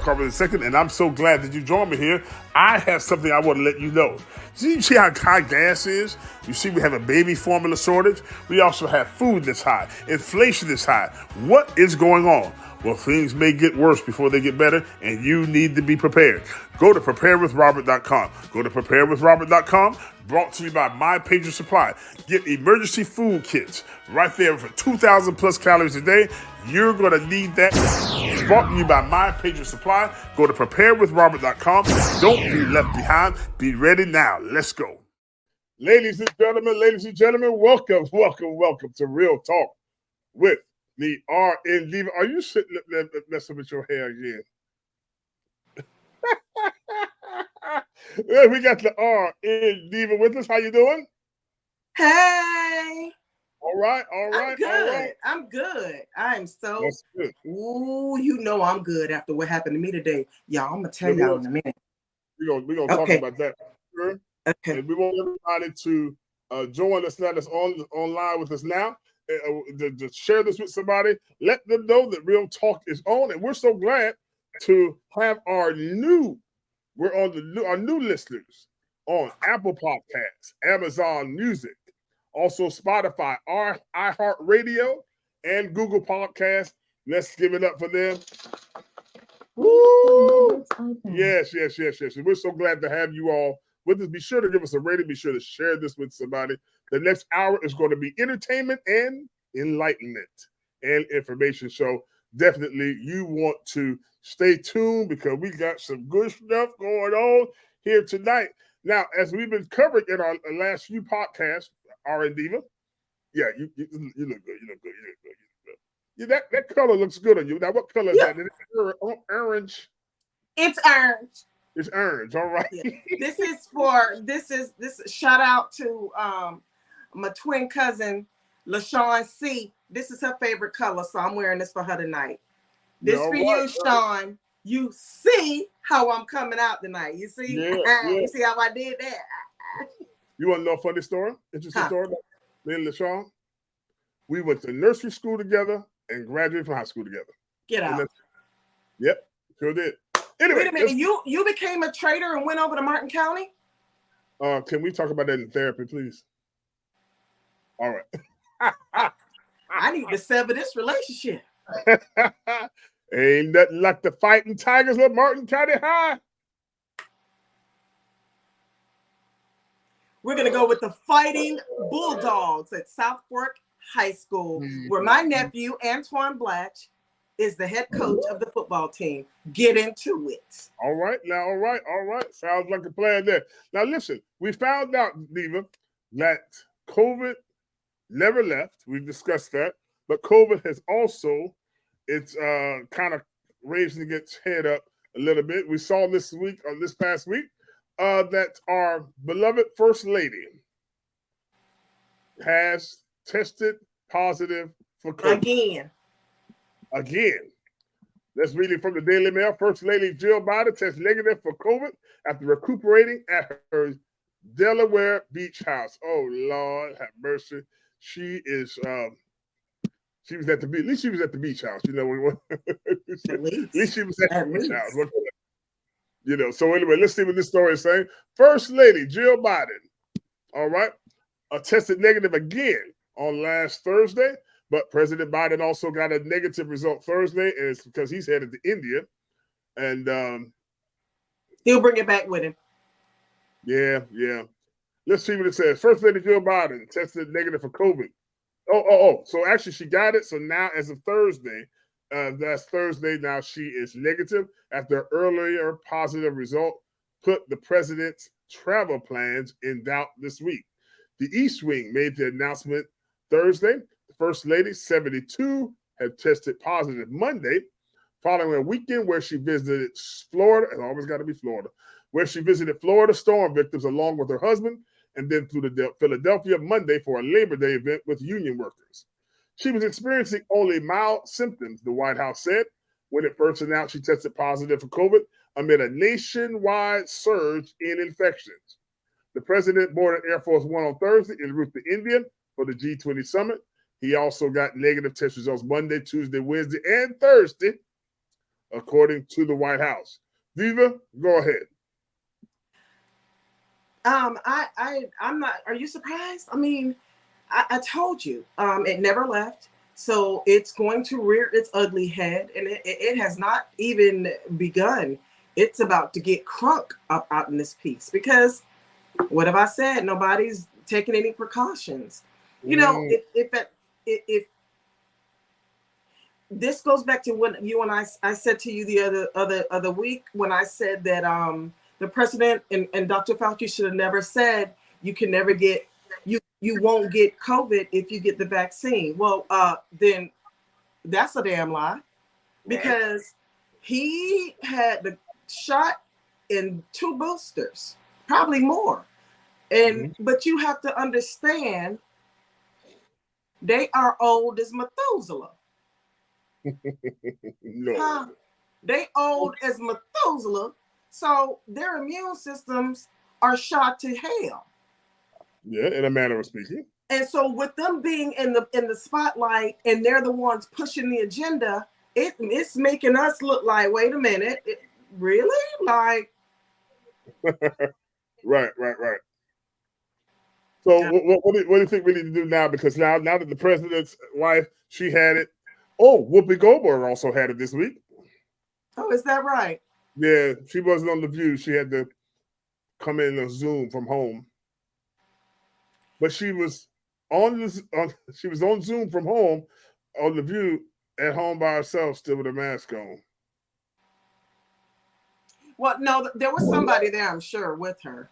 Robert II, and I'm so glad that you joined me here. I have something I want to let you know. You see how high gas is? You see we have a baby formula shortage. We also have food that's high. Inflation is high. What is going on? Well, things may get worse before they get better, and you need to be prepared. Go to preparewithrobert.com. Go to preparewithrobert.com. Brought to you by My Pager Supply. Get emergency food kits right there for 2,000 plus calories a day. You're going to need that. It's brought to you by My Pager Supply. Go to preparewithrobert.com. Don't be left behind. Be ready now. Let's go. Ladies and gentlemen, welcome to Real Talk with the RNDiva. Are you sitting there messing with your hair again? Yeah, we got the RNDiva with us. How you doing? Hey. All right. I'm good. I'm so. That's good. Ooh, you know I'm good after what happened to me today. Y'all, I'm gonna tell y'all in a minute. We're gonna talk about that. Sure. Okay. And we want everybody to join us now. That's online with us now. To share this with somebody. Let them know that Real Talk is on, and we're so glad to have our new listeners on Apple Podcasts, Amazon Music, also Spotify, our iHeartRadio, and Google Podcasts. Let's give it up for them. Woo! Yes. We're so glad to have you all with us. Be sure to give us a rating. Be sure to share this with somebody. The next hour is going to be entertainment and enlightenment and information. So definitely you want to stay tuned because we got some good stuff going on here tonight. Now, as we've been covering in our last few podcasts, RNDiva, yeah, you look good. You look good. Yeah, that color looks good on you. Now, what color is that? Is it orange? It's orange. It's orange. All right. Yeah. This is shout out to my twin cousin LaShawn C. This is her favorite color, so I'm wearing this for her tonight. This for you, Sean. You see how I'm coming out tonight. You see? Yeah. You see how I did that? You want to know a funny story? Interesting story about me and LaShawn? We went to nursery school together and graduated from high school together. Get out. Yep, sure did. Anyway, wait a minute. You became a trader and went over to Martin County? Can we talk about that in therapy, please? All right. I need to sever this relationship. Ain't nothing like the Fighting Tigers of Martin County High. We're going to go with the Fighting Bulldogs at South Fork High School, where my nephew, Antoine Blatch, is the head coach of the football team. Get into it. All right. Sounds like a plan there. Now, listen, we found out, Diva, that COVID never left. We've discussed that. But COVID has also, it's kind of raising its head up a little bit. We saw this past week, that our beloved First Lady has tested positive for COVID. Again. Let's read it from the Daily Mail. First Lady Jill Biden tests negative for COVID after recuperating at her Delaware beach house. Oh, Lord, have mercy. She is, she was at the beach. At least she was at the beach house. You know, at least she was at the beach house. You know, so anyway, let's see what this story is saying. First Lady Jill Biden, all right, tested negative again on last Thursday, but President Biden also got a negative result Thursday, and it's because he's headed to India, and he'll bring it back with him. Yeah. Let's see what it says. First Lady Jill Biden tested negative for COVID. Oh. So actually, she got it. So now, as of Thursday, that's Thursday. Now she is negative after an earlier positive result put the president's travel plans in doubt this week. The East Wing made the announcement Thursday. The First Lady, 72, had tested positive Monday, following a weekend where she visited Florida. It's always got to be Florida, where she visited Florida storm victims along with her husband, and then flew to Philadelphia Monday for a Labor Day event with union workers. She was experiencing only mild symptoms, the White House said, when it first announced she tested positive for COVID amid a nationwide surge in infections. The president boarded Air Force One on Thursday en route to India for the G20 summit. He also got negative test results Monday, Tuesday, Wednesday, and Thursday. according to the White House. Diva, go ahead. I'm not. Are you surprised? I mean, I told you, it never left. So it's going to rear its ugly head, and it has not even begun. It's about to get crunk up out in this piece because what have I said? Nobody's taking any precautions. You know, if this goes back to what you and I said to you the other week when I said that the president and Dr. Fauci should have never said you can never get you won't get COVID if you get the vaccine. Well, then that's a damn lie, because he had the shot in 2 boosters, probably more. And but you have to understand, they are old as Methuselah. No. They old as Methuselah, so their immune systems are shot to hell. Yeah, in a manner of speaking. And so with them being in the spotlight and they're the ones pushing the agenda, it's making us look like, wait a minute, really? Like Right. So what do you think we need to do now? Because now that the president's wife, she had it. Oh, Whoopi Goldberg also had it this week. Oh, is that right? Yeah, she wasn't on The View. She had to come in on Zoom from home. But she was on Zoom from home on The View at home by herself, still with a mask on. Well, no, there was somebody there, I'm sure, with her.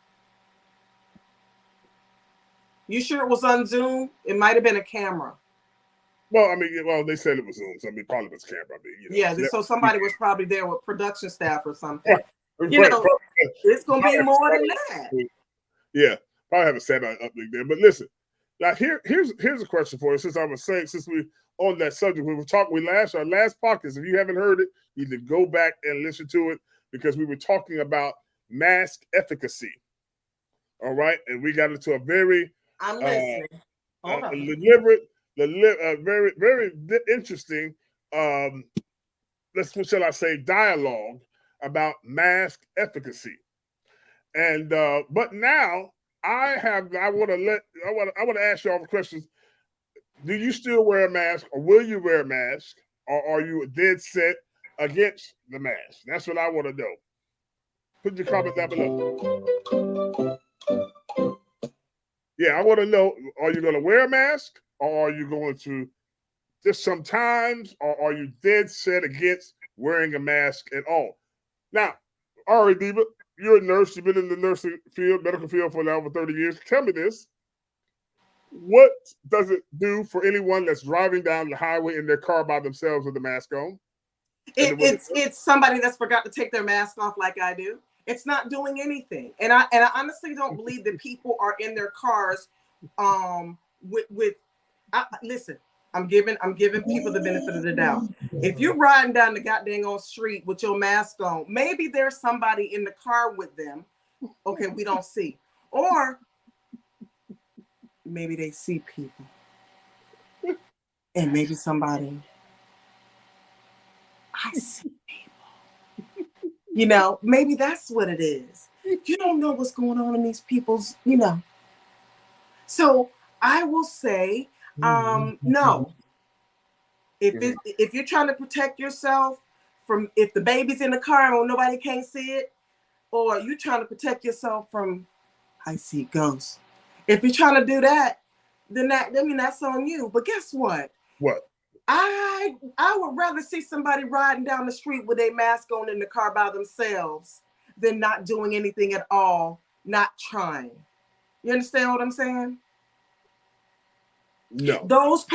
You sure it was on Zoom? It might have been a camera. Well, I mean, they said it was Zoom, so I mean, probably was camera. I mean, yeah, so somebody was probably there with production staff or something. It's gonna be more than that. Yeah, probably have a set up there. But listen, now here's a question for you. Since we on that subject, our last podcast. If you haven't heard it, you need to go back and listen to it, because we were talking about mask efficacy. All right, and we got into a very very, very interesting, dialogue about mask efficacy. And but now I want to ask you all the questions. Do you still wear a mask, or will you wear a mask, or are you dead set against the mask? That's what I want to know. Put your comment down below. Yeah, I want to know, are you going to wear a mask, or are you going to just sometimes, or are you dead set against wearing a mask at all? Now, RNDiva, you're a nurse. You've been in the nursing field, medical field for now over 30 years. Tell me this. What does it do for anyone that's driving down the highway in their car by themselves with the mask on? It's somebody that's forgot to take their mask off like I do. It's not doing anything. And I honestly don't believe that people are in their cars listen, I'm giving people the benefit of the doubt. If you're riding down the goddamn on street with your mask on, maybe there's somebody in the car with them. Okay, we don't see. Or maybe they see people. And maybe somebody, I see people. Maybe that's what it is. You don't know what's going on in these people's, So I will say, no. If you're trying to protect yourself from, if the baby's in the car and nobody can't see it, or you're trying to protect yourself from, I see ghosts. If you're trying to do that, then that's on you. But guess what? What? I would rather see somebody riding down the street with a mask on in the car by themselves than not doing anything at all, not trying. You understand what I'm saying? No. Those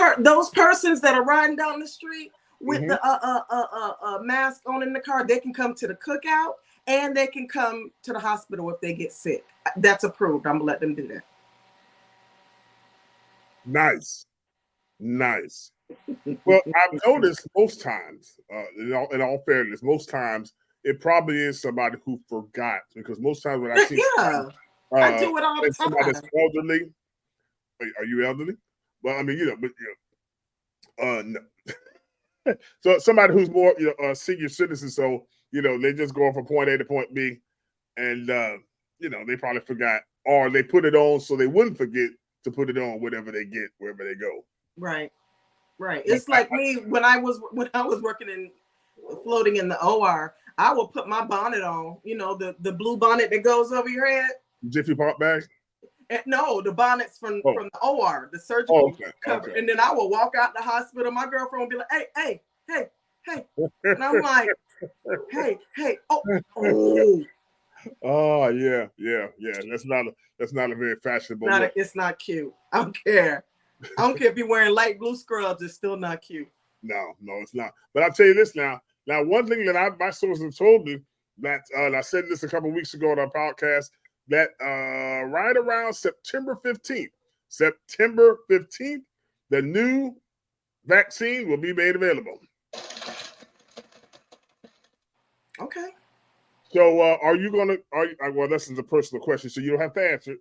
persons that are riding down the street with the mask on in the car, they can come to the cookout and they can come to the hospital if they get sick. That's approved. I'm gonna let them do that. Nice. Well, I've noticed most times, in all fairness, most times it probably is somebody who forgot, because most times when I see somebody, I do it all the time. Somebody that's elderly. Are you elderly? Well, I mean, no. So somebody who's more, senior citizen, so they just going from point A to point B, and they probably forgot, or they put it on so they wouldn't forget to put it on whatever they get wherever they go. Right. It's like me when I was working in floating in the OR. I will put my bonnet on, the blue bonnet that goes over your head. Jiffy Pop bag? No, the bonnets from the OR, the surgical cover. Okay. And then I will walk out the hospital. My girlfriend will be like, hey. And I'm like, hey, oh. Oh, yeah. That's not a very fashionable look. It's not cute. I don't care if you're wearing light blue scrubs, it's still not cute. No, it's not. But I'll tell you this now. Now, one thing that my sources have told me that, and I said this a couple of weeks ago on our podcast, that right around September 15th, the new vaccine will be made available. Okay. So are you going to, well, this is a personal question, so you don't have to answer it.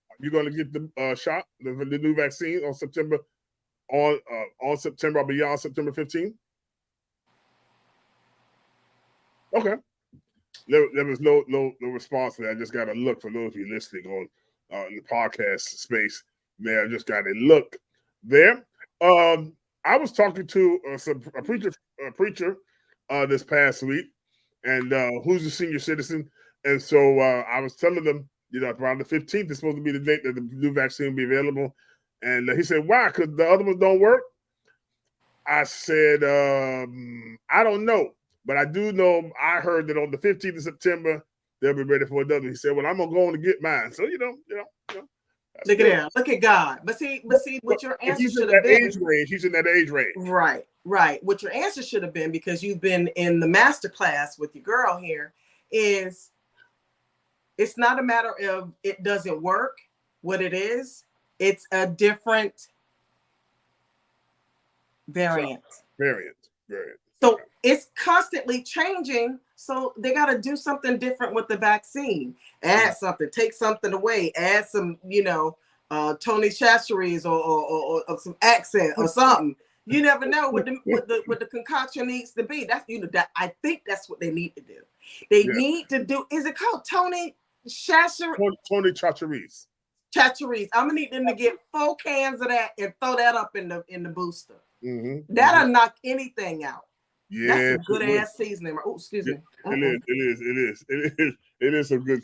Are you going to get the shot, the new vaccine on September, or beyond September 15th? Okay. There was no response to that. I just got to look for those of you listening on the podcast space. There, I just got to look there. I was talking to a preacher this past week, and who's a senior citizen, and so I was telling them, around the 15th is supposed to be the date that the new vaccine will be available, and he said, "Why? Because the other ones don't work." I said, "I don't know. But I do know, I heard that on the 15th of September, they'll be ready for another." He said, "Well, I'm going to go on and get mine." So, look at him. Look at God. But see, what your answer should have been. He's in that age range. Right. What your answer should have been, because you've been in the master class with your girl here, is it's not a matter of it doesn't work. What it is, it's a different variant. Variant. So it's constantly changing. So they got to do something different with the vaccine. Add something, take something away, add some, Tony Chachere's or some accent or something. You never know what the concoction needs to be. That's that I think that's what they need to do. They need to do. Is it called Tony Chachere's? Tony Chachere's. I'm gonna need them to get 4 cans of that and throw that up in the booster. That'll knock anything out. Yeah, that's a good ass seasoning. Oh, excuse me. It is some good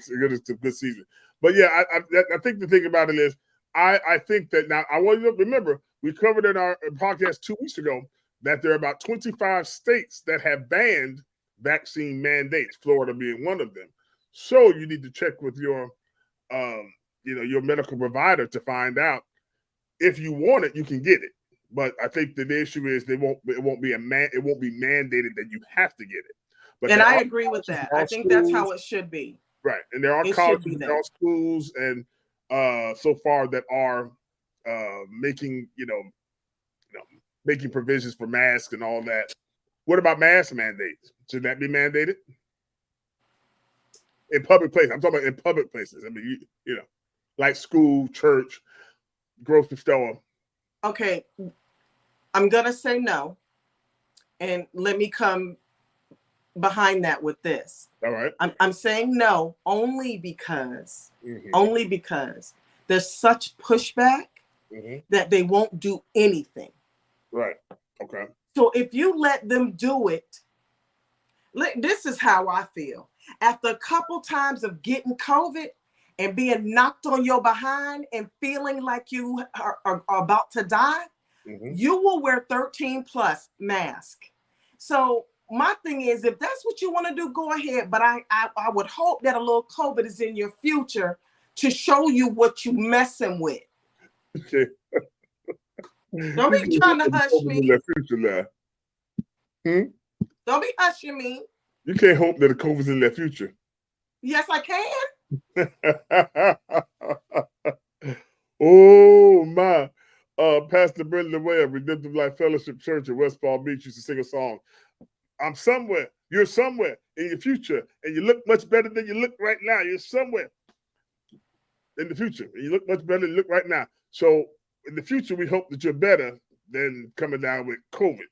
seasoning. But yeah, I think the thing about it is, I think that now I want you to remember we covered in our podcast 2 weeks ago that there are about 25 states that have banned vaccine mandates, Florida being one of them. So you need to check with your your medical provider to find out if you want it, you can get it. But I think the issue is it won't be mandated that you have to get it. But and I agree with that. I think that's how it should be. Right. And there are colleges, there are schools, and so far that are making making provisions for masks and all that. What about mask mandates? Should that be mandated in public places? I'm talking about in public places. I mean, like school, church, grocery store. Okay, I'm gonna say no, and let me come behind that with this. All right. I'm saying no only because there's such pushback that they won't do anything. Right. Okay. So if you let them do it, this is how I feel. After a couple times of getting COVID and being knocked on your behind and feeling like you are about to die, you will wear 13 plus mask. So my thing is, if that's what you want to do, go ahead. But I would hope that a little COVID is in your future to show you what you messing with. Okay. Don't be trying to hush me. Don't be hushing me. You can't hope that the COVID's in their future. Yes, I can. Oh my. Pastor Brenda Webb, Redemptive Life Fellowship Church in West Palm Beach, used to sing a song. I'm somewhere. You're somewhere in your future, and you look much better than you look right now. You're somewhere in the future, and you look much better than you look right now. So in the future, we hope that you're better than coming down with COVID.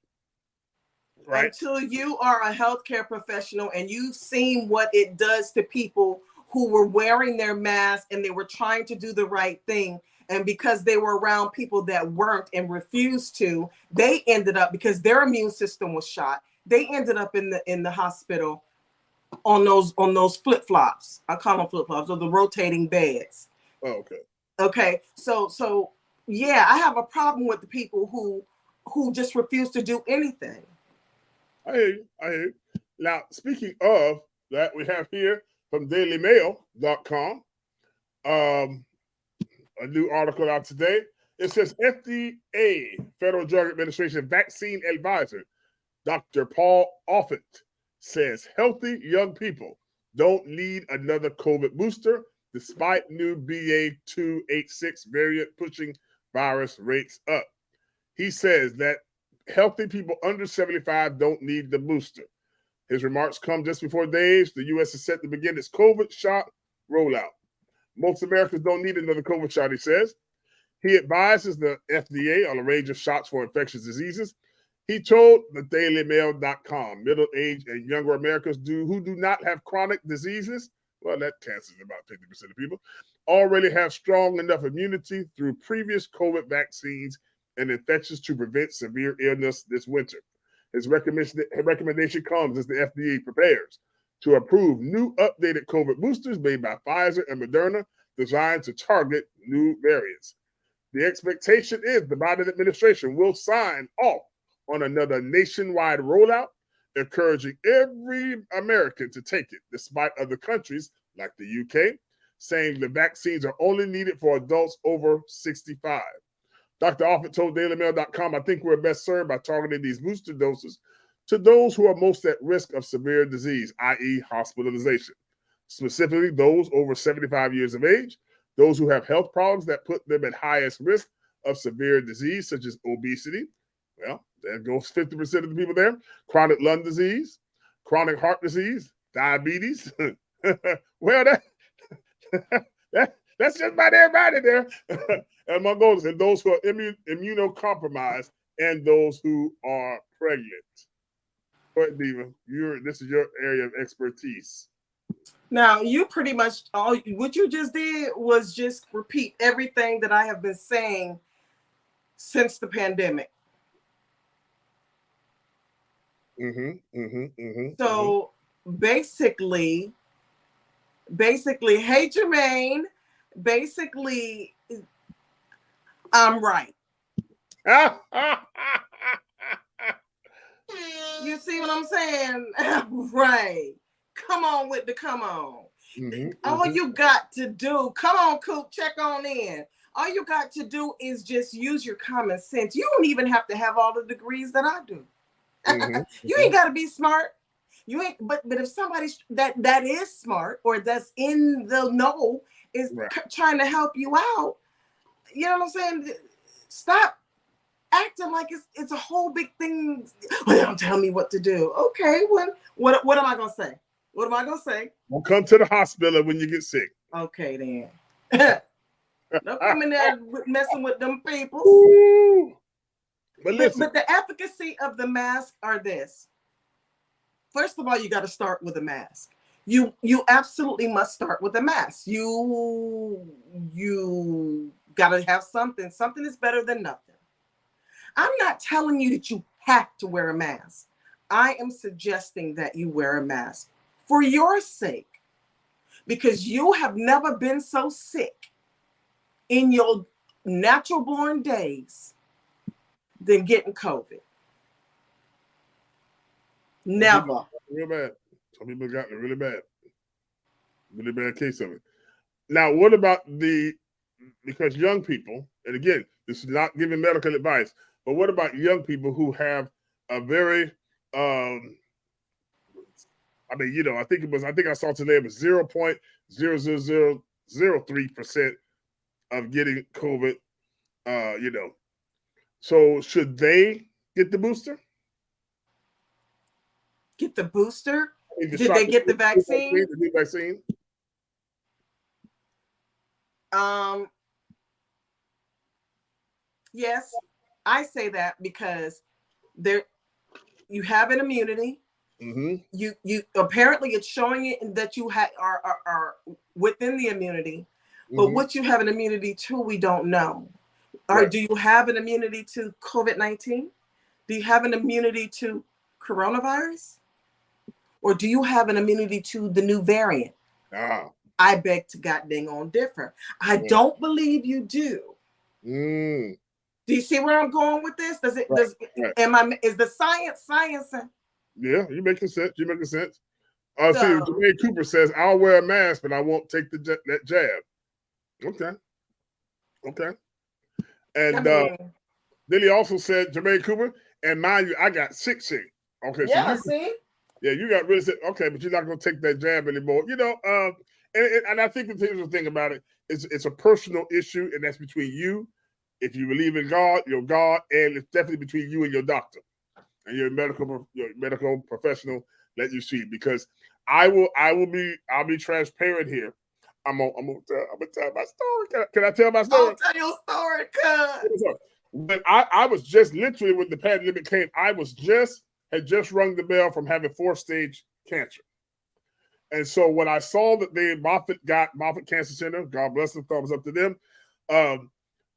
Right. Until you are a healthcare professional and you've seen what it does to people who were wearing their mask and they were trying to do the right thing. And because they were around people that weren't and refused to, they ended up, because their immune system was shot, they ended up in the hospital on those flip-flops. I call them flip-flops, or the rotating beds. Oh, okay. Okay. So yeah, I have a problem with the people who just refuse to do anything. I hear you. Now, speaking of that, we have here from dailymail.com a new article out today. It says FDA, Federal Drug Administration vaccine advisor, Dr. Paul Offit, says healthy young people don't need another COVID booster despite new BA.2.86 variant pushing virus rates up. He says that healthy people under 75 don't need the booster. His remarks come just before days the U.S. is set to begin its COVID shot rollout. Most Americans don't need another COVID shot, he says. He advises the FDA on a range of shots for infectious diseases. He told the DailyMail.com middle-aged and younger Americans who do not have chronic diseases, well, that cancels about 50% of people, already have strong enough immunity through previous COVID vaccines and infections to prevent severe illness this winter. His recommendation comes as the FDA prepares to approve new updated COVID boosters made by Pfizer and Moderna designed to target new variants. The expectation is the Biden administration will sign off on another nationwide rollout, encouraging every American to take it, despite other countries like the UK saying the vaccines are only needed for adults over 65. Dr. Offit told DailyMail.com, I think we're best served by targeting these booster doses to those who are most at risk of severe disease, i.e. hospitalization, specifically those over 75 years of age, those who have health problems that put them at highest risk of severe disease, such as obesity. Well, there goes 50% of the people there. Chronic lung disease, chronic heart disease, diabetes. Well, that's just about everybody there. And my goal is and those who are immunocompromised and those who are pregnant. Go ahead, Diva. This is your area of expertise. Now, you pretty much what you just did was just repeat everything that I have been saying since the pandemic. So basically, hey Jermaine, basically, I'm right. You see what I'm saying? Right. Come on with the come on. All you got to do, come on, Coop, check on in. All you got to do is just use your common sense. You don't even have to have all the degrees that I do. You ain't got to be smart. You ain't, but if somebody that is smart or that's in the know is trying to help you out, you know what I'm saying? Stop acting like it's a whole big thing. Well, don't tell me what to do. Okay, what am I gonna say? What am I gonna say? Well, come to the hospital when you get sick. Okay, then. Don't come in there messing with them people. But the efficacy of the mask are this. First of all, you got to start with a mask. You absolutely must start with a mask. You got to have something. Something is better than nothing. I'm not telling you that you have to wear a mask. I am suggesting that you wear a mask for your sake, because you have never been so sick in your natural born days than getting COVID. Never. Real bad. Some people got it really bad. Really bad case of it. Now, what about because young people, and again, this is not giving medical advice, but what about young people who have a very, I think I saw today it was 0.00003% of getting COVID, So should they get the booster? Get the booster? Did they get the vaccine? The new vaccine? Yes, I say that because you have an immunity. You apparently it's showing it that you are within the immunity, but what you have an immunity to, we don't know. Or do you have an immunity to COVID-19? Do you have an immunity to coronavirus? Or do you have an immunity to the new variant? I beg to God dang on different. I don't believe you do. Do you see where I'm going with this? Is the science? Yeah, you're making sense. See, Jermaine Cooper says, I'll wear a mask, but I won't take that jab. Okay. And then he also said, Jermaine Cooper, and mind you, I got sick. Okay, yeah, so you got really sick. Okay, but you're not going to take that jab anymore. And I think the thing about it is it's a personal issue, and that's between you. If you believe in God, your God, and it's definitely between you and your doctor and your medical professional that you see. Because I'll be transparent here. I'm gonna tell my story. Can I tell my story? I'll tell your story, cuz. When I was just literally when the pandemic came, had just rung the bell from having 4-stage cancer. And so when I saw that Moffitt Cancer Center, God bless them, thumbs up to them,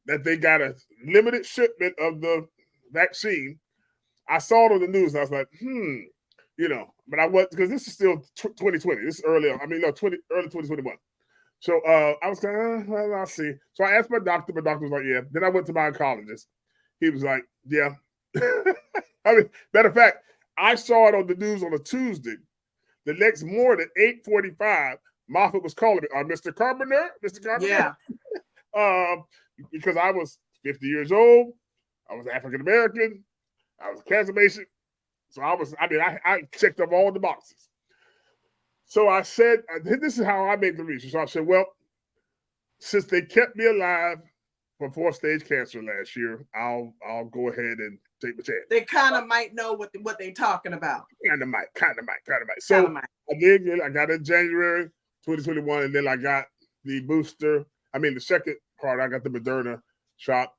that they got a limited shipment of the vaccine, I saw it on the news and I was like, but I was, because this is still 2020. This is early 2021. So I was kind of, I'll see. So I asked my doctor. My doctor was like, yeah. Then I went to my oncologist. He was like, yeah. Matter of fact, I saw it on the news on a Tuesday. The next morning, 8:45, Moffitt was calling me, Mr. Carpenter. Yeah. Because I was 50 years old. I was African American. I was a cancer patient. So I checked up all the boxes. So I said, this is how I made the research. So I said, well, since they kept me alive for 4-stage cancer last year, I'll go ahead and take the chance. They kind of might know what they're talking about. Kind of might. So I did. I got it in January 2021, and then I got the booster. The second part, I got the Moderna shot.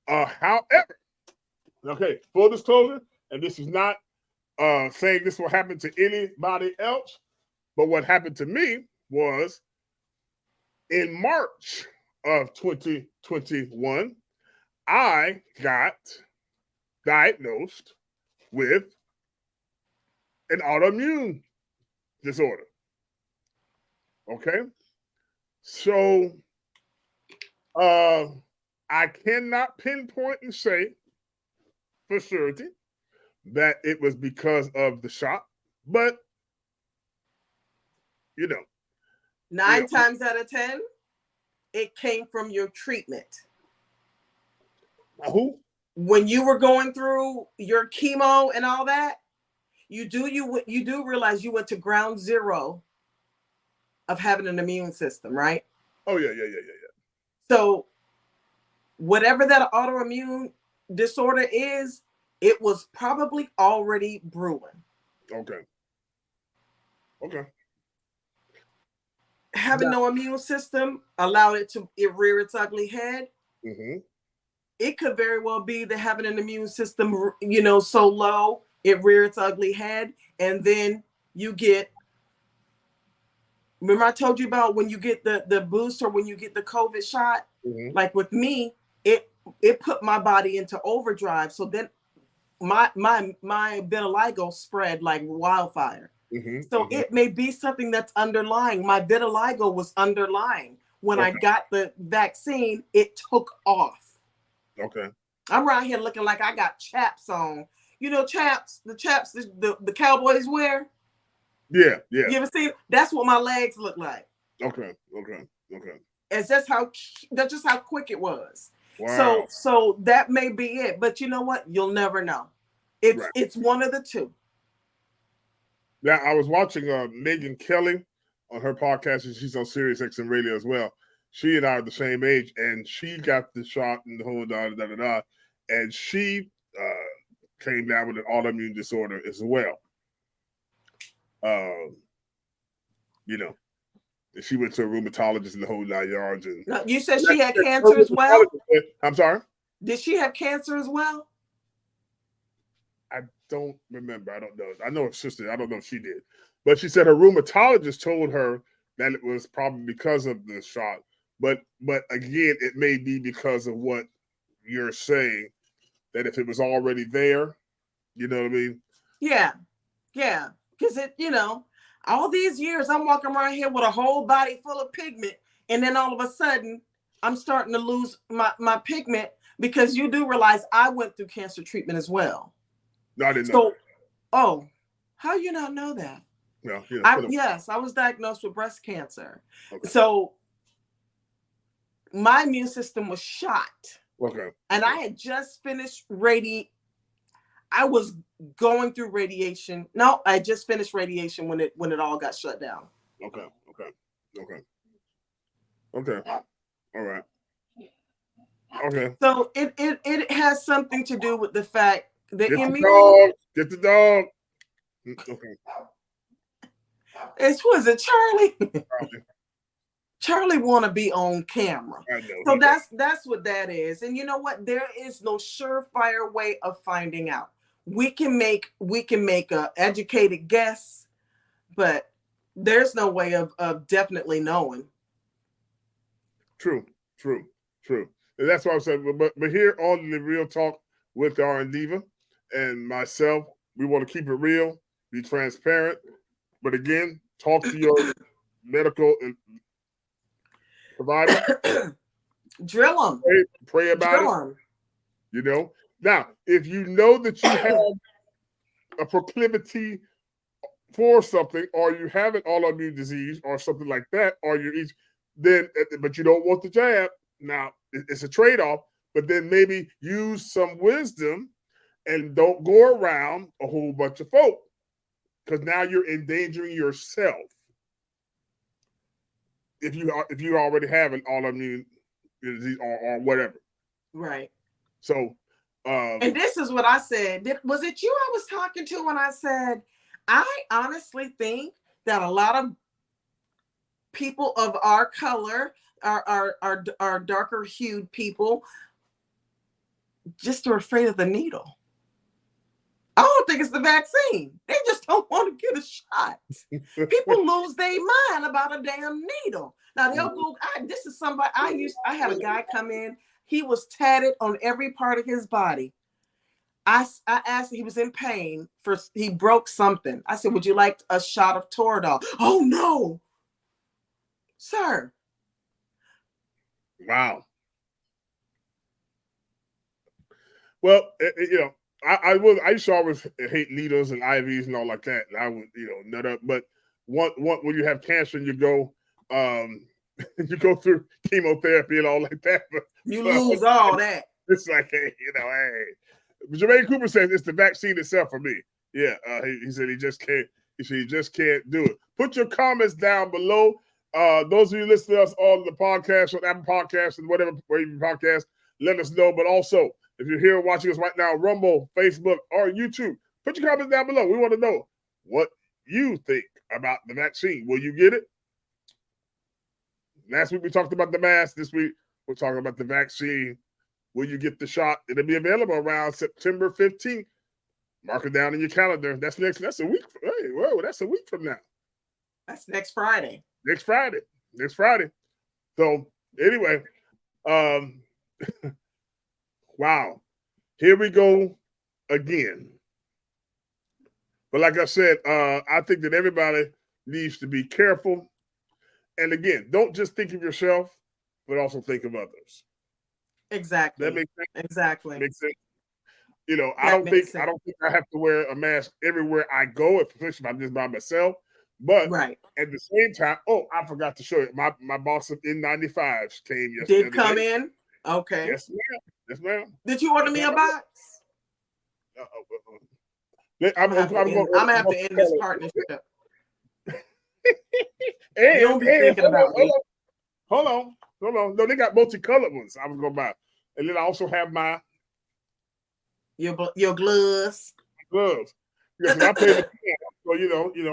However, okay, full disclosure, and this is not saying this will happen to anybody else, but what happened to me was in March of 2021, I got diagnosed with an autoimmune disorder. Okay? So I cannot pinpoint and say for surety that it was because of the shot, but 9 times out of 10, it came from your treatment. Who? When you were going through your chemo and all that, you do realize you went to ground zero of having an immune system, right? Oh yeah. So whatever that autoimmune disorder is, it was probably already brewing. Okay. Having no immune system allowed it to rear its ugly head. It could very well be that having an immune system, so low, it rear its ugly head. And then you get, remember I told you about when you get the boost or when you get the COVID shot? Like with me, it put my body into overdrive. So then my vitiligo spread like wildfire. So it may be something that's underlying. My vitiligo was underlying. When I got the vaccine, it took off. Okay. I'm around here looking like I got chaps on. Chaps, the chaps the cowboys wear? Yeah. You ever see? That's what my legs look like. Okay. It's that's just how quick it was. Wow. So that may be it. But you know what? You'll never know. It's one of the two. Now, I was watching Megyn Kelly on her podcast, and she's on Sirius XM Radio as well. She and I are the same age, and she got the shot and the whole da-da-da-da-da, and she came down with an autoimmune disorder as well. And she went to a rheumatologist in the whole 9 yards. And no, you said she had cancer as well? I'm sorry? Did she have cancer as well? don't remember. I don't know. I know her sister. I don't know if she did. But she said her rheumatologist told her that it was probably because of the shot. But again, it may be because of what you're saying, that if it was already there, you know what I mean? Yeah. Yeah. Because all these years I'm walking around here with a whole body full of pigment. And then all of a sudden I'm starting to lose my pigment, because you do realize I went through cancer treatment as well. No, I didn't know. Oh, how you not know that? No, yes, I was diagnosed with breast cancer. Okay. So my immune system was shot. Okay. And I had just finished I was going through radiation. No, I just finished radiation when it all got shut down. Okay. All right. Okay. So it has something to do with the fact that Get the dog. Okay. Was it Charlie? Charlie want to be on camera. I know, so that's what that is. And you know what? There is no surefire way of finding out. We can make a educated guess, but there's no way of definitely knowing. True. And that's what I'm saying. But here on the Real Talk with the RNDiva and myself, we want to keep it real, be transparent. But again, talk to your medical provider. Drill them. Pray about it. Now, if you know that you have a proclivity for something, or you have an autoimmune disease or something like that, or but you don't want the jab, now it's a trade-off. But then maybe use some wisdom and don't go around a whole bunch of folk, because now you're endangering yourself. If you already have an autoimmune disease or whatever, right? So, and this is what I said. Was it you I was talking to when I said I honestly think that a lot of people of our color, our darker hued people, just are afraid of the needle. I don't think it's the vaccine. They just don't want to get a shot. People lose their mind about a damn needle. Now they'll go. This is somebody I had a guy come in. He was tatted on every part of his body. I asked him, he was in pain he broke something. I said, "Would you like a shot of Toradol?" "Oh no, sir." Wow. Well, I used to always hate needles and IVs and all like that. And I would, nut up. But when you have cancer and you go through chemotherapy and all like that, you lose all that. It's like, hey. Jermaine Cooper says it's the vaccine itself for me. Yeah, he said he just can't. He said he just can't do it. Put your comments down below. Those of you listening to us on the podcast, on Apple Podcasts and whatever where you podcast, let us know. But also, if you're here watching us right now, Rumble, Facebook, or YouTube, put your comments down below. We want to know what you think about the vaccine. Will you get it? Last week we talked about the mask. This week we're talking about the vaccine. Will you get the shot? It'll be available around September 15th. Mark it down in your calendar. That's a week. Hey, whoa, that's a week from now. That's next Friday. Next Friday. So anyway, wow. Here we go again. But like I said, I think that everybody needs to be careful. And again, don't just think of yourself, but also think of others. Exactly. That makes sense. Exactly. Makes sense. I don't think I have to wear a mask everywhere I go, especially if I'm just by myself. But at the same time, I forgot to show you. My boss of N95s came yesterday. Did come in? Okay. Yes, ma'am. Did you order me a box? I'm gonna have to end this partnership. You don't be thinking about me. Hold on. No, they got multicolored ones. I was gonna buy, and then I also have my your gloves. Gloves. Because I pay the so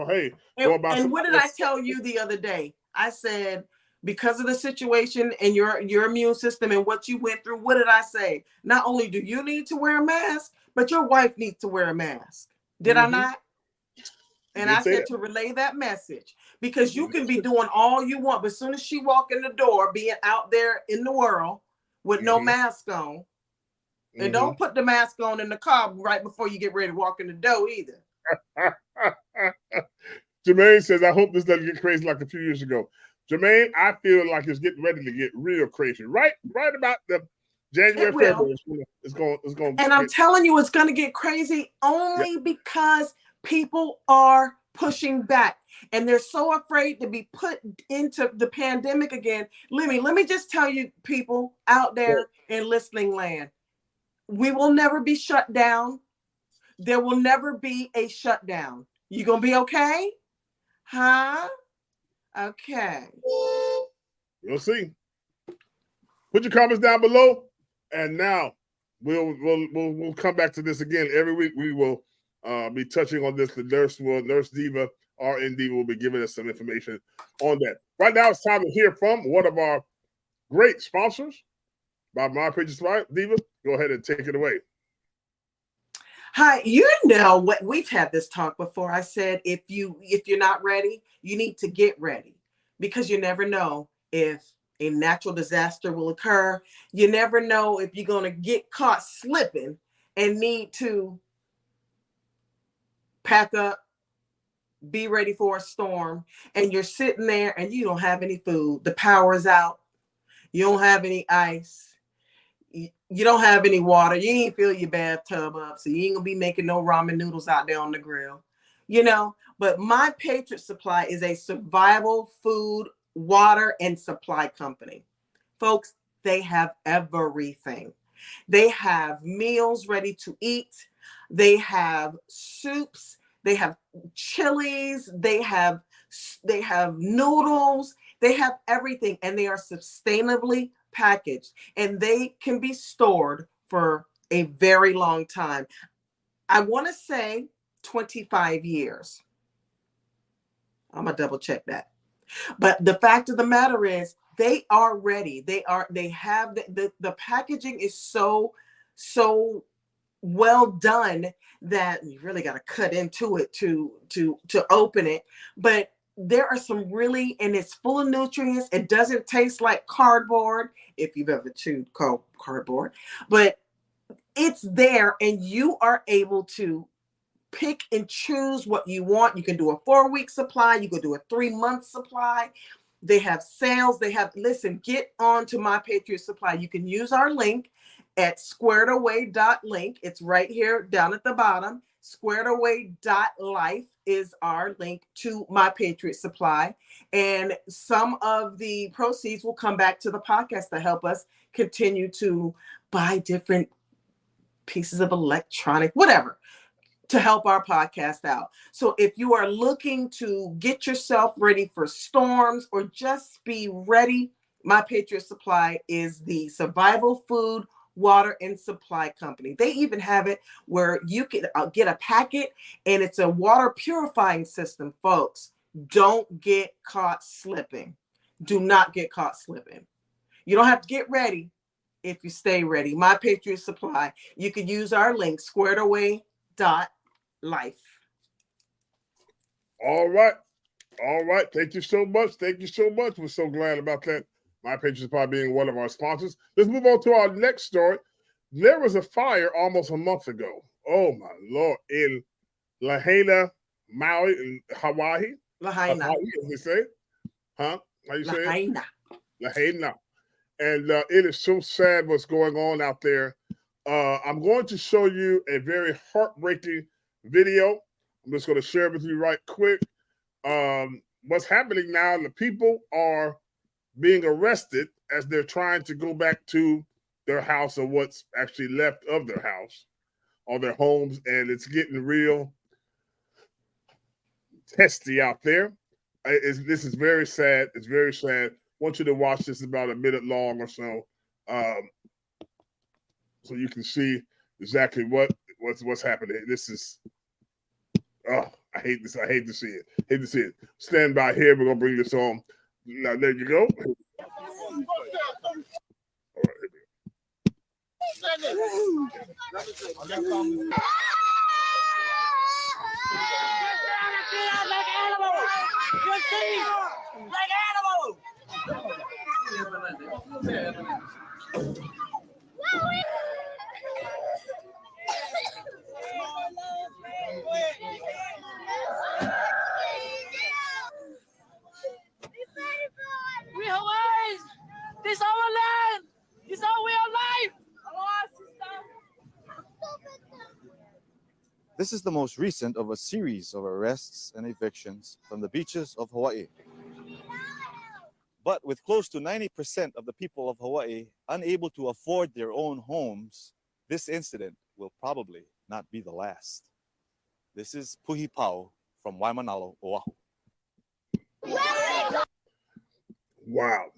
hey. And what did I tell you the other day? I said because of the situation and your immune system and what you went through. What did I say? Not only do you need to wear a mask, but your wife needs to wear a mask. Did I not? And I said to relay that message, because you can be doing all you want, but as soon as she walk in the door, being out there in the world with no mask on, and don't put the mask on in the car right before you get ready to walk in the door either. Jermaine says, I hope this doesn't get crazy like a few years ago. Jermaine, I feel like it's getting ready to get real crazy. Right about the January, February, it's going. And I'm telling you, it's going to get crazy only because people are pushing back and they're so afraid to be put into the pandemic again. Let me just tell you, people out there in listening land, we will never be shut down. There will never be a shutdown. You gonna be okay? Huh? Okay. We'll see. Put your comments down below, and now we'll come back to this again every week. We will be touching on this. The Nurse Diva RNDiva will be giving us some information on that. Right now, it's time to hear from one of our great sponsors, by My Patriot Supply. Diva, go ahead and take it away. Hi, you know what, we've had this talk before. I said if you're not ready, you need to get ready, because you never know if a natural disaster will occur. You never know if you're going to get caught slipping and need to pack up, be ready for a storm, and you're sitting there and you don't have any food. The power is out. You don't have any ice. You don't have any water. You ain't fill your bathtub up, so you ain't gonna be making no ramen noodles out there on the grill, But My Patriot Supply is a survival food, water, and supply company. Folks, they have everything. They have meals ready to eat. They have soups. They have chilies. They have noodles. They have everything, and they are sustainably packaged, and they can be stored for a very long time. I want to say 25 years. I'm gonna double check that. But the fact of the matter is, they are ready. They have the packaging is so well done that you really got to cut into it to open it. But there are some really, and it's full of nutrients. It doesn't taste like cardboard, if you've ever chewed cardboard, but it's there, and you are able to pick and choose what you want. You can do a 4-week supply. You can do a 3-month supply. They have sales. Listen, get on to My Patriot Supply. You can use our link at squaredaway.link. It's right here down at the bottom. Squaredaway.life is our link to My Patriot Supply. And some of the proceeds will come back to the podcast to help us continue to buy different pieces of electronic, whatever, to help our podcast out. So if you are looking to get yourself ready for storms or just be ready, My Patriot Supply is the survival food, water, and supply company. They even have it where you can get a packet, and it's a water purifying system. Folks, don't get caught slipping. Do not get caught slipping. You don't have to get ready if you stay ready. My Patriot Supply. You can use our link, squaredaway.life. All right. Thank you so much. We're so glad about that. My Patriot Supply being one of our sponsors. Let's move on to our next story. There was a fire almost a month ago. Oh my Lord! In Lahaina, Maui, in Hawaii. Lahaina, as they say. Huh? How you say Lahaina. it? Lahaina. And it is so sad what's going on out there. I'm going to show you a very heartbreaking video. I'm just going to share it with you right quick. What's happening now, the people are being arrested as they're trying to go back to their house, or what's actually left of their house or their homes, and it's getting real testy out there. This is very sad. It's very sad. I want you to watch this, about a minute long or so, so you can see exactly what's happening. This is, I hate this. I hate to see it. Stand by here. We're gonna bring this on. Now there you go. We Hawaiians! This our land! This our way of life! This is the most recent of a series of arrests and evictions from the beaches of Hawaii. But with close to 90% of the people of Hawaii unable to afford their own homes, this incident will probably not be the last. This is Puhi Pau from Waimanalo, Oahu. Wow.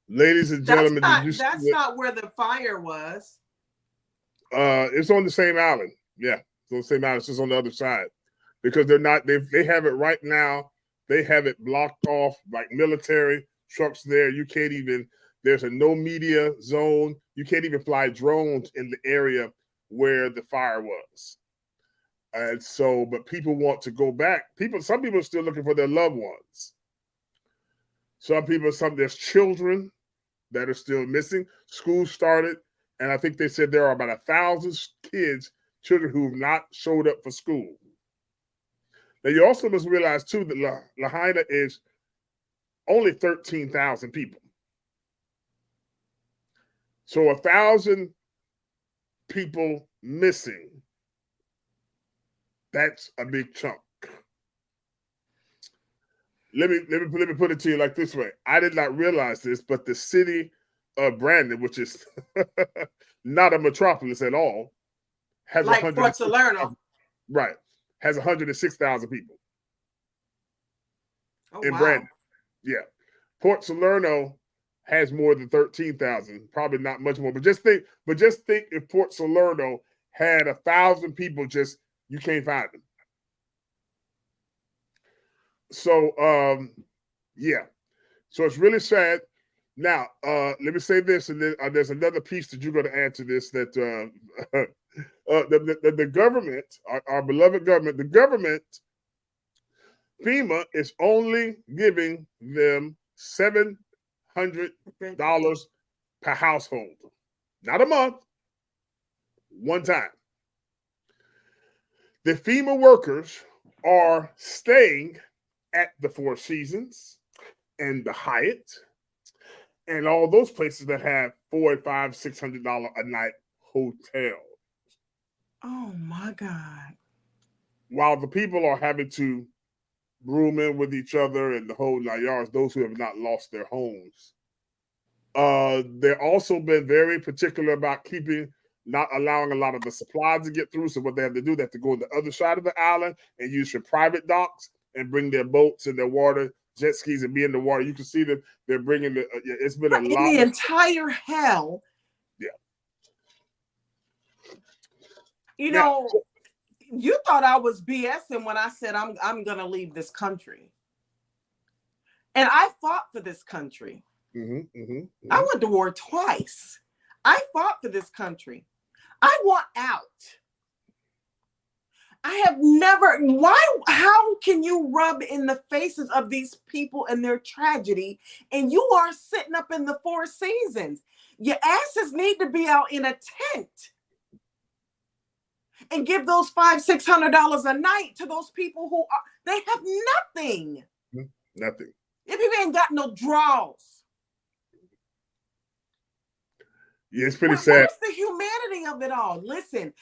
Ladies and gentlemen, that's not where the fire was. It's on the same island. Yeah, it's on the same island. It's just on the other side. Because they're not, they have it right now. They have it blocked off, like military trucks there. You can't even, there's a no media zone. You can't even fly drones in the area where the fire was. And so, but people want to go back. Some people are still looking for their loved ones. There's children that are still missing. School started, and I think they said there are about 1,000 children who have not showed up for school. Now, you also must realize, too, that Lahaina is only 13,000 people. So 1,000 people missing, that's a big chunk. Let me put it to you like this way. I did not realize this, but the city of Brandon, which is not a metropolis at all, has like Port Salerno. Right. Has 106,000 people. Oh, in wow. Brandon. Yeah. Port Salerno has more than 13,000, probably not much more. But just think if Port Salerno had 1,000 people, you can't find them. So yeah. So it's really sad. Now, let me say this, and then there's another piece that you're going to add to this, that the government, our beloved government, the government, FEMA is only giving them $700 per household. Not a month, one time. The FEMA workers are staying at the Four Seasons and the Hyatt and all those places that have $400, $500, $600 a night hotels. Oh my God. While the people are having to room in with each other and the whole 9 yards, those who have not lost their homes. They've also been very particular about not allowing a lot of the supplies to get through. So what they have to do, they have to go on the other side of the island and use your private docks and bring their boats and their water, jet skis, and be in the water. You can see them. They're bringing it's been a lot. In the entire hell. Yeah. You know, you thought I was BSing when I said I'm gonna leave this country, and I fought for this country. I went to war twice. I fought for this country. I want out. I have never. How can you rub in the faces of these people and their tragedy, and you are sitting up in the Four Seasons? Your asses need to be out in a tent and give those $500-$600 a night to those people who they have nothing. Nothing. If you ain't got no draws. Yeah, it's pretty sad. Where's the humanity of it all? Listen,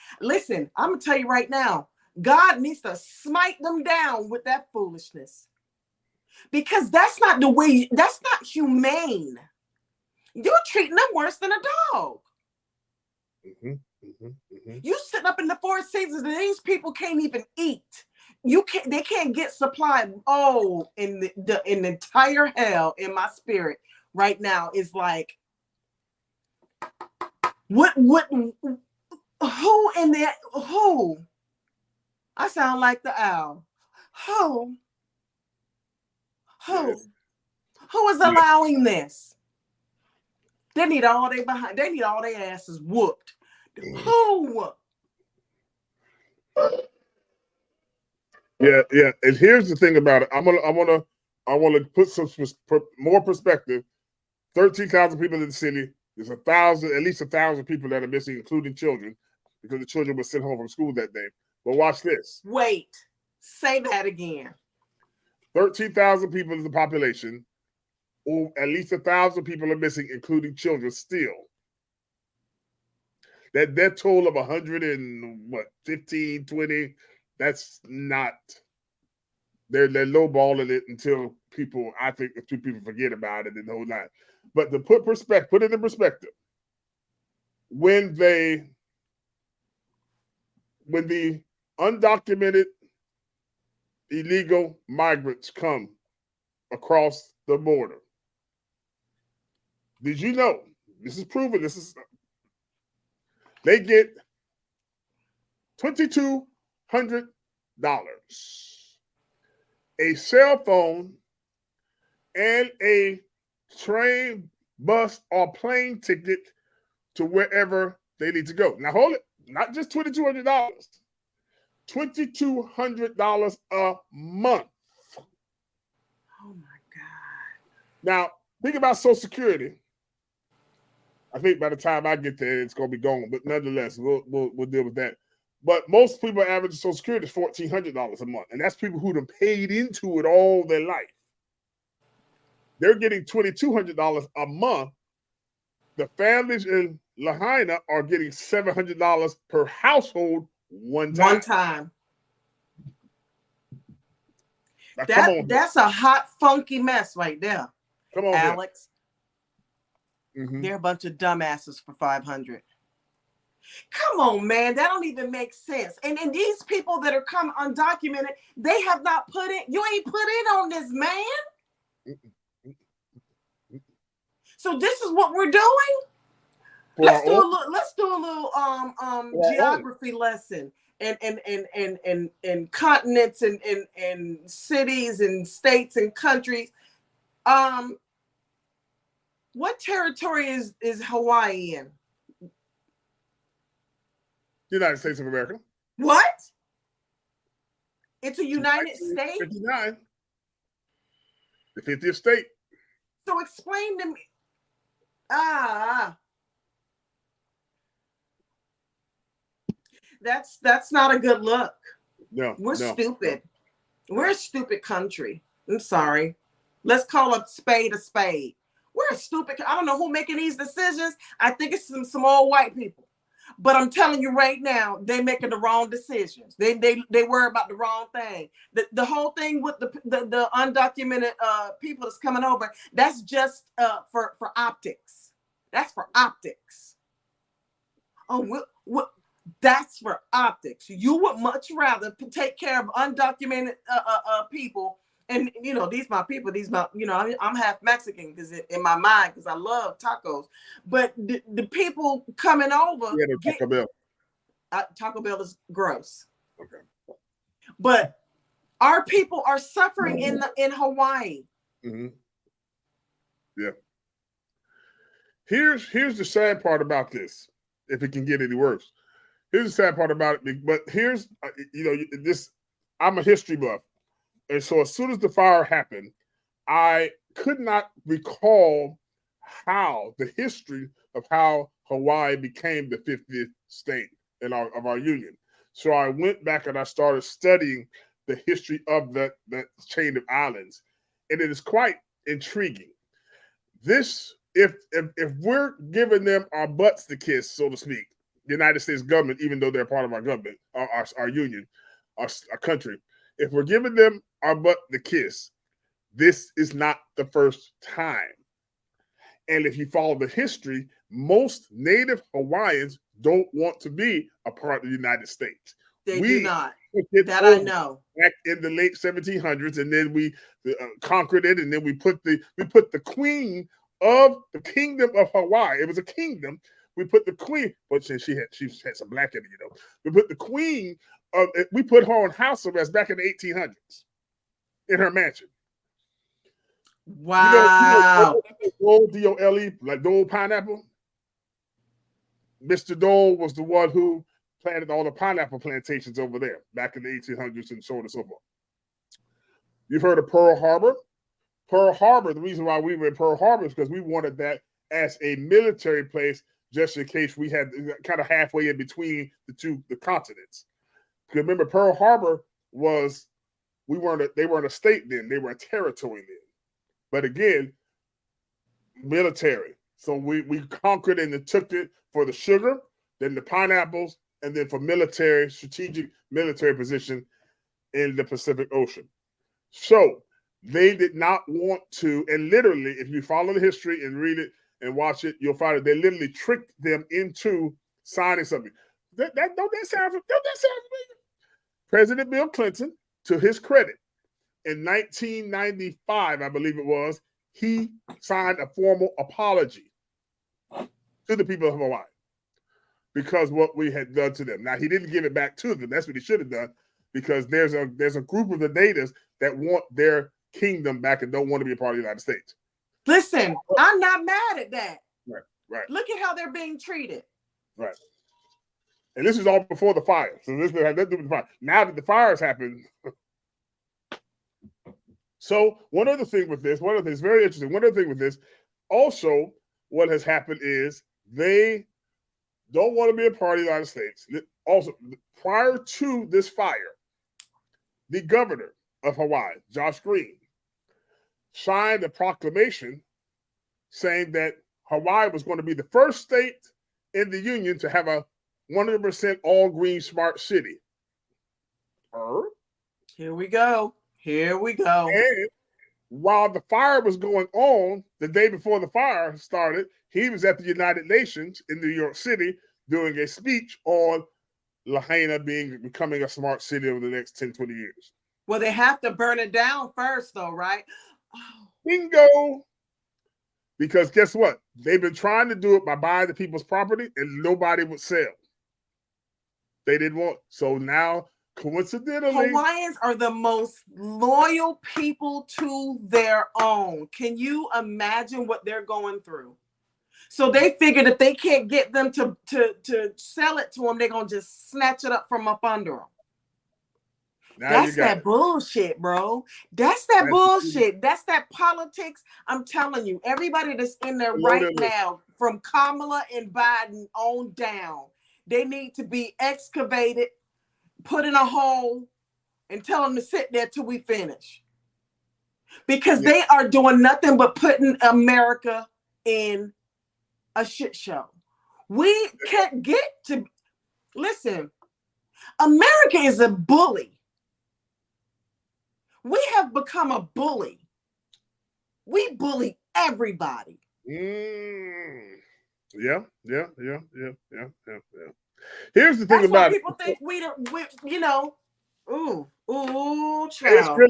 I'm gonna tell you right now, God needs to smite them down with that foolishness. Because that's not the way, that's not humane. You're treating them worse than a dog. You sitting up in the Four Seasons and these people can't even eat. They can't get supply. Oh, in the entire hell in my spirit right now is like, who in there? Who? I sound like the owl. Who? Yes. Who is allowing this? They need all their asses whooped. Who? Yeah. And here's the thing about it. I want to put some more perspective. 13,000 people in the city. There's at least 1,000 people that are missing, including children, because the children were sent home from school that day. But watch this. Wait, say that again. 13,000 people is the population. At least 1,000 people are missing, including children still. That death toll of 115, 20, that's not, they're lowballing it until people, I think if two people forget about it and the whole night. But to put it in perspective, when the undocumented illegal migrants come across the border, did you know, this is proven, they get $2,200, a cell phone, and a train, bus, or plane ticket to wherever they need to go. Now hold it, not just $2,200, $2,200 a month. Oh my God. Now think about Social Security. I think by the time I get there, it's going to be gone. But nonetheless, we'll deal with that. But most people average Social Security is $1,400 a month, and that's people who have paid into it all their life. They're getting $2,200 a month. The families in Lahaina are getting $700 per household one time. Now, That's a hot, funky mess right there. Come on, Alex. Mm-hmm. They're a bunch of dumbasses for $500. Come on, man. That don't even make sense. And these people that are come undocumented, they have not put it. You ain't put it on this, man. So this is what we're doing. Let's do a little geography lesson and continents and cities and states and countries. What territory is Hawaii in? United States of America. What? It's a United States? 59. The 50th state. So explain to me. That's not a good look. No. We're stupid. We're a stupid country. I'm sorry. Let's call a spade a spade. We're a stupid. I don't know who's making these decisions. I think it's some old white people. But I'm telling you right now, they're making the wrong decisions. They worry about the wrong thing. The whole thing with the undocumented people that's coming over, that's just for optics. That's for optics. Oh, that's for optics. You would much rather take care of undocumented people. And, these my people, I'm half Mexican because in my mind, because I love tacos. But the people coming over. Yeah, Taco Bell. Taco Bell is gross. Okay. But our people are suffering in Hawaii. Mm-hmm. Yeah. Here's the sad part about this, if it can get any worse. Here's the sad part about it. But here's, I'm a history buff. And so as soon as the fire happened, I could not recall the history of how Hawaii became the 50th state of our union. So I went back and I started studying the history of that chain of islands. And it is quite intriguing. This, if we're giving them our butts to kiss, so to speak, the United States government, even though they're part of our government, our union, our country, if we're giving them our butt to kiss, this is not the first time. And if you follow the history, most Native Hawaiians don't want to be a part of the United States. They do not. That I know. Back in the late 1700s, and then we conquered it, and then we put the queen of the kingdom of Hawaii. It was a kingdom. We put the queen, but she had some black in it, We put the queen we put her on house arrest back in the 1800s in her mansion. Wow. Dole, D-O-L-E, like Dole pineapple. Mr. Dole was the one who planted all the pineapple plantations over there back in the 1800s and so on and so forth. You've heard of Pearl Harbor? Pearl Harbor, the reason why we were in Pearl Harbor is because we wanted that as a military place just in case we had kind of halfway in between the continents. Because remember, Pearl Harbor was, they weren't a state then, they were a territory then. But again, military. So we conquered and took it for the sugar, then the pineapples, and then for strategic military position in the Pacific Ocean. So they did not want to, and literally, if you follow the history and read it and watch it, you'll find that they literally tricked them into signing something. Don't that sound familiar? President Bill Clinton, to his credit, in 1995, I believe it was, he signed a formal apology to the people of Hawaii because what we had done to them. Now, he didn't give it back to them. That's what he should have done, because there's a group of the natives that want their kingdom back and don't want to be a part of the United States. Listen, I'm not mad at that. Right. Look at how they're being treated. Right. And this is all before the fire. So this had nothing to do with the fire. Now that the fires happened. So one other thing with this, very interesting. One other thing with this, also what has happened is they don't want to be a part of the United States. Also, prior to this fire, the governor of Hawaii, Josh Green, signed a proclamation saying that Hawaii was going to be the first state in the union to have a 100% all green smart city. Here we go. And while the fire was going on, the day before the fire started, he was at the United Nations in New York City doing a speech on Lahaina becoming a smart city over the next 10, 20 years. Well, they have to burn it down first, though, right? Oh. Bingo! Because guess what? They've been trying to do it by buying the people's property, and nobody would sell. They didn't want. So now, coincidentally, Hawaiians are the most loyal people to their own. Can you imagine what they're going through? So they figured if they can't get them to sell it to them, they're gonna just snatch it up from up under them. That's that bullshit, bro. That's that bullshit. That's that politics. I'm telling you, everybody that's in there right now, from Kamala and Biden on down, they need to be excavated, put in a hole, and tell them to sit there till we finish. Because they are doing nothing but putting America in a shit show. We can't get to, listen, America is a bully. We have become a bully. We bully everybody. Yeah. Here's the thing about people think we you know, child.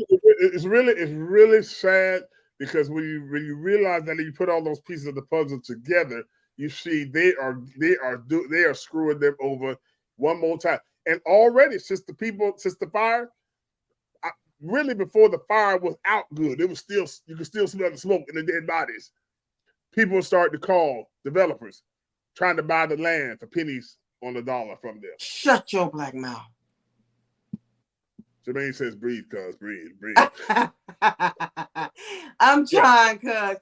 It's really sad, because when you realize that you put all those pieces of the puzzle together, you see they are screwing them over one more time. And already since the fire, really before the fire was out good, it was still, you could still smell the smoke in the dead bodies. People started to call developers trying to buy the land for pennies on the dollar from them. Shut your black mouth. Jermaine says, breathe, cuz, breathe. I'm trying, cuz.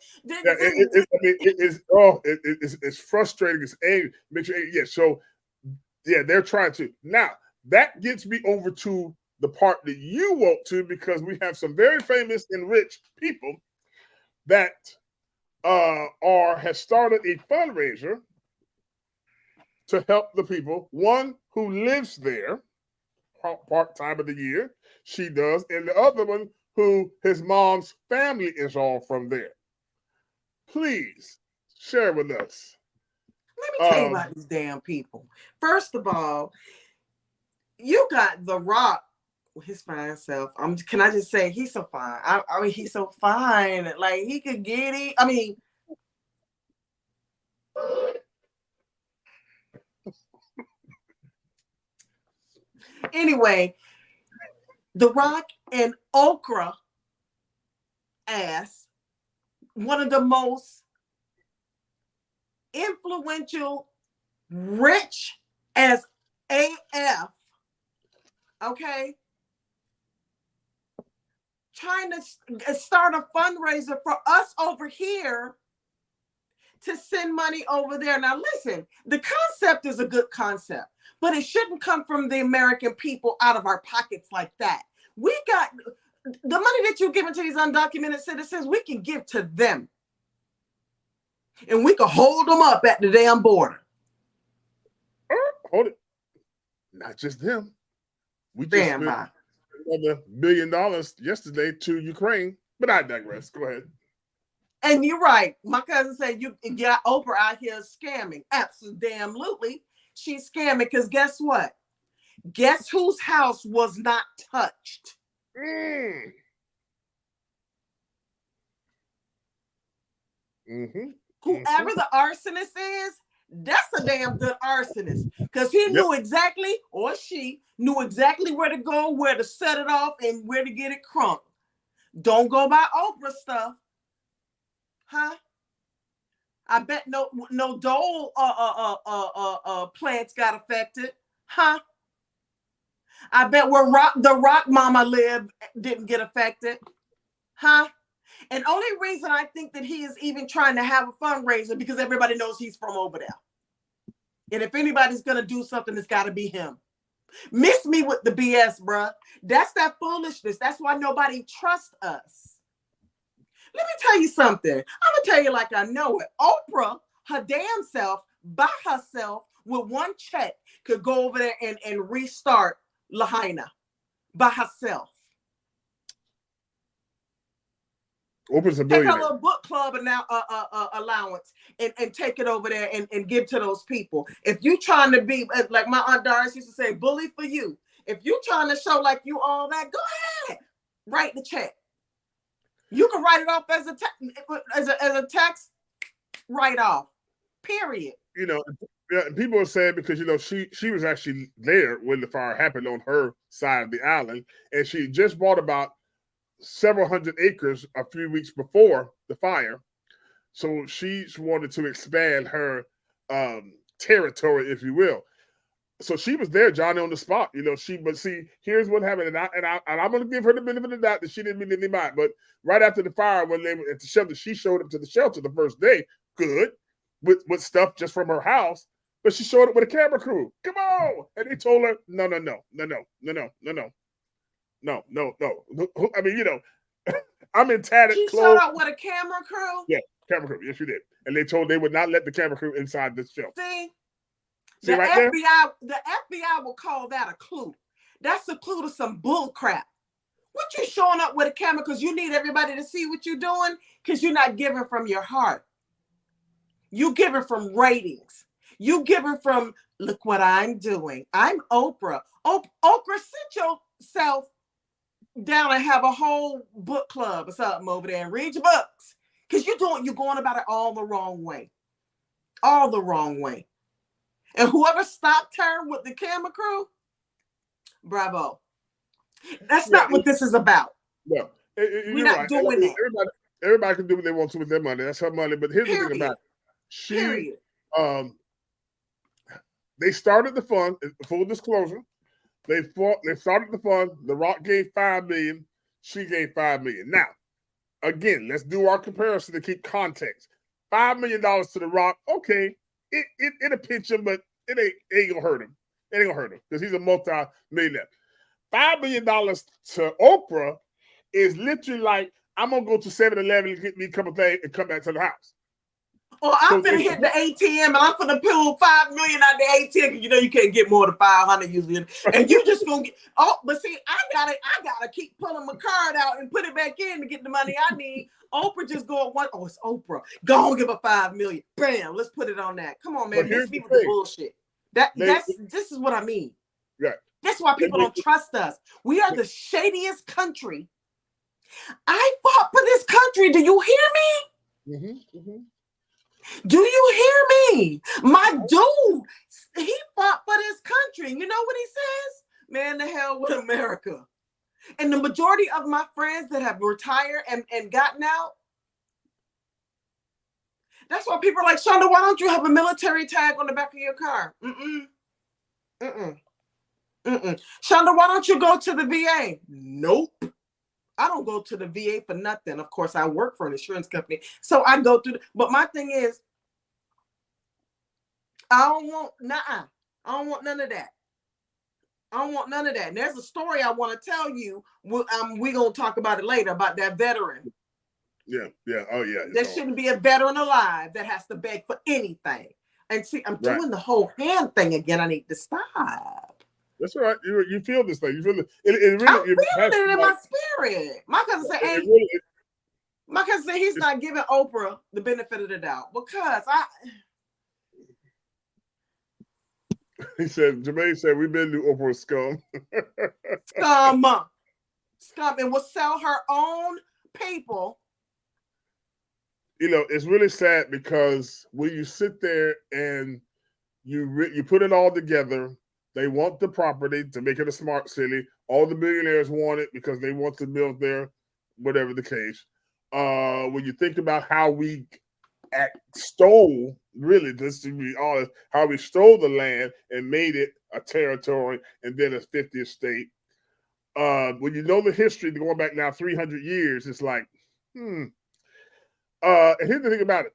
It's frustrating. It's angry. Makes you angry. Yeah, so, they're trying to. Now, that gets me over to the part that you want to, because we have some very famous and rich people that has started a fundraiser to help the people. One who lives there part-time of the year, she does, and the other one who his mom's family is all from there. Please share with us. Let me tell you about these damn people. First of all, you got The Rock, his fine self. Can I just say he's so fine? I mean, he's so fine. Like, he could get it. I mean, anyway, The Rock and Okra ass one of the most influential, rich as AF, okay, trying to start a fundraiser for us over here to send money over there. Now, listen, the concept is a good concept, but it shouldn't come from the American people out of our pockets like that. We got the money that you're giving to these undocumented citizens, we can give to them. And we can hold them up at the damn border. Hold it. Not just them. We just spent another $1 billion yesterday to Ukraine, but I digress. Go ahead. And you're right. My cousin said you got Oprah out here scamming. Absolutely. She's scamming because guess what? Guess whose house was not touched? Whoever the arsonist is, that's a damn good arsonist because he knew exactly, or she knew exactly where to go, where to set it off, and where to get it crunk. Don't go by Oprah stuff. Huh? I bet no Dole plants got affected. Huh? I bet where the Rock Mama lived didn't get affected. Huh? And only reason I think that he is even trying to have a fundraiser because everybody knows he's from over there. And if anybody's going to do something, it's got to be him. Miss me with the BS, bruh. That's that foolishness. That's why nobody trusts us. Let me tell you something. I'm going to tell you like I know it. Oprah, her damn self, by herself, with one check, could go over there and restart Lahaina by herself. Oprah's a take billionaire. Her little book club and now allowance and take it over there and give to those people. If you trying to be like my Aunt Doris used to say, bully for you. If you trying to show like you all that, go ahead, write the check. You can write it off as a tax write off. Period. You know, people are saying because she was actually there when the fire happened on her side of the island, and she just bought about several hundred acres a few weeks before the fire. So she wanted to expand her territory, if you will. So she was there, Johnny, on the spot. But see, here's what happened, and I'm going to give her the benefit of the doubt that she didn't mean anything by it. But right after the fire, when they were at the shelter, she showed up to the shelter the first day, good, with stuff just from her house. But she showed up with a camera crew. Come on, and they told her, no. I mean, I'm in tattered clothes. She showed up with a camera crew? Yeah, camera crew. Yes, she did. And they told they would not let the camera crew inside the shelter. See right FBI, the FBI will call that a clue. That's a clue to some bull crap. What you showing up with a camera because you need everybody to see what you're doing? Because you're not giving from your heart. You giving from ratings. You giving from, look what I'm doing. I'm Oprah. Oprah, sit yourself down and have a whole book club or something over there and read your books. Because you're going about it all the wrong way. All the wrong way. And whoever stopped her with the camera crew, bravo. That's not what this is about. No, we're not doing that. Everybody can do what they want to with their money. That's her money. But here's the thing about it. They started the fund. Full disclosure, they started the fund. The Rock gave $5 million. She gave $5 million. Now, again, let's do our comparison to keep context. $5 million to the Rock. Okay. It'll pinch him, but it ain't gonna hurt him. It ain't gonna hurt him because he's a multi-millionaire. $5 million to Oprah is literally like, I'm gonna go to 7-Eleven and get me a couple things and come back to the house. Or I'm finna hit the ATM and I'm finna pull $5 million out the ATM. You can't get more than 500 usually, and you just gonna get. Oh, but see, I gotta keep pulling my card out and put it back in to get the money I need. Oprah just go one. Oh, it's Oprah. Go and give her $5 million. Bam. Let's put it on that. Come on, man. Miss me with the bullshit. This is what I mean. Right. That's why people don't trust us. We are the shadiest country. I fought for this country. Do you hear me? Do you hear me? My dude, he fought for this country. You know what he says? Man, the hell with America. And the majority of my friends that have retired and gotten out, That's why people are like, Shonda, why don't you have a military tag on the back of your car? Shonda, why don't you go to the VA? Nope. I don't go to the VA for nothing. Of course, I work for an insurance company, so I go through. But my thing is, I don't want none of that. I don't want none of that. And there's a story I want to tell you. We're going to talk about it later, about that veteran. Yeah. Oh, yeah. There shouldn't be a veteran alive that has to beg for anything. And see, I'm doing the whole hand thing again. I need to stop. That's all right. You feel this thing. You feel it. I'm feeling it in my spirit. My cousin said, "Hey, my cousin said he's not giving Oprah the benefit of the doubt because He said, Jermaine said, we've been to Oprah scum. Scum, and will sell her own people." You know, it's really sad because when you sit there and you put it all together, they want the property to make it a smart city. All the billionaires want it because they want to build there, whatever the case. When you think about how we stole, really, just to be honest, how we stole the land and made it a territory and then a 50th state. When you know the history, going back now 300 years, it's like, And here's the thing about it.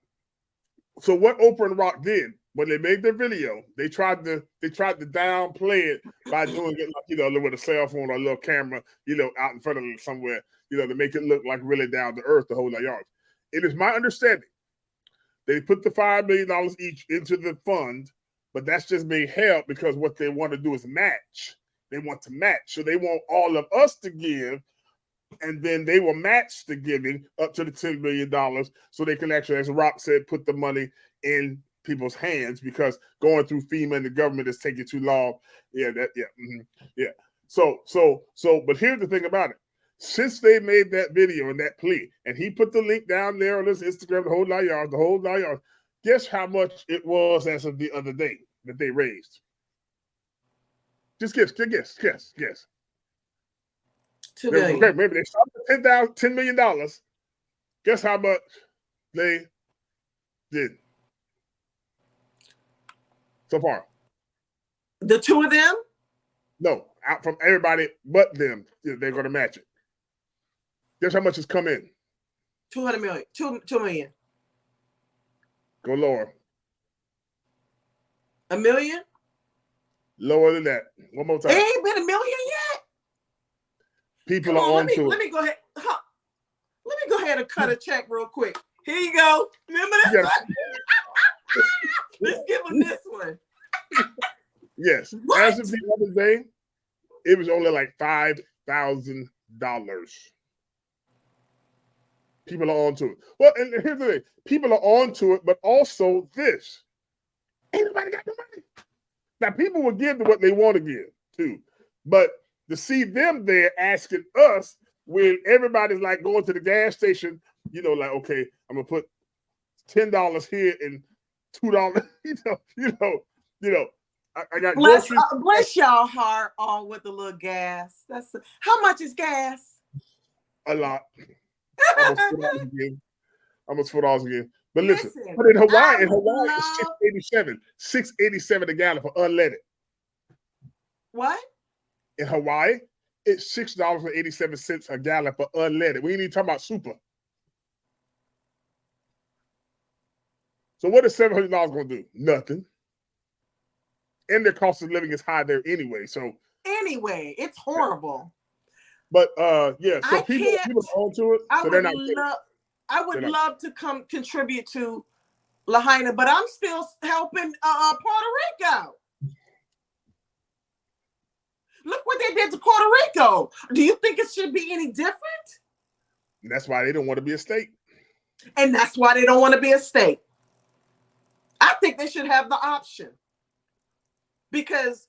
So what Oprah and Rock did when they made their video, they tried to downplay it by doing it like, with a cell phone or a little camera, out in front of them somewhere, to make it look like really down to earth, the whole 9 yards. It is my understanding they put the $5 million each into the fund, but that's just being held because what they want to do is match. They want to match. So they want all of us to give, and then they will match the giving up to the $10 million so they can actually, as Rock said, put the money in people's hands because going through FEMA and the government is taking too long. So, but here's the thing about it. Since they made that video and that plea, and he put the link down there on his Instagram, the whole 9 yards, guess how much it was as of the other day that they raised? Just guess. 2 million. Okay, maybe they started at $10 million. Guess how much they did so far? The two of them? No, out from everybody but them. They're going to match it. Guess how much has come in? 200 million. 2 million. Go lower. $1 million? Lower than that. One more time. It ain't been $1 million yet. People are on to it. Let me go ahead. Let me go ahead and cut a check real quick. Here you go. Remember this one? Let's give them this one. Yes. What? As of the other day, it was only like $5,000. People are on to it. Well, and here's the thing. People are on to it, but also this. Ain't nobody got the money. Now, people will give to what they want to give, too. But to see them there asking us when everybody's like going to the gas station, like, okay, I'm going to put $10 here and $2, I got groceries. Bless y'all heart on with the little gas. How much is gas? A lot. Almost $4 again. But listen, but in Hawaii, it's $6.87 a gallon for unleaded. What? In Hawaii, it's $6.87 a gallon for unleaded. We ain't even talking about super. So what is $700 going to do? Nothing. And their cost of living is high there anyway. So anyway, it's horrible. But so people are onto it. I would love to contribute to Lahaina, but I'm still helping Puerto Rico. Look what they did to Puerto Rico. Do you think it should be any different? And that's why they don't want to be a state. And that's why they don't want to be a state. I think they should have the option. Because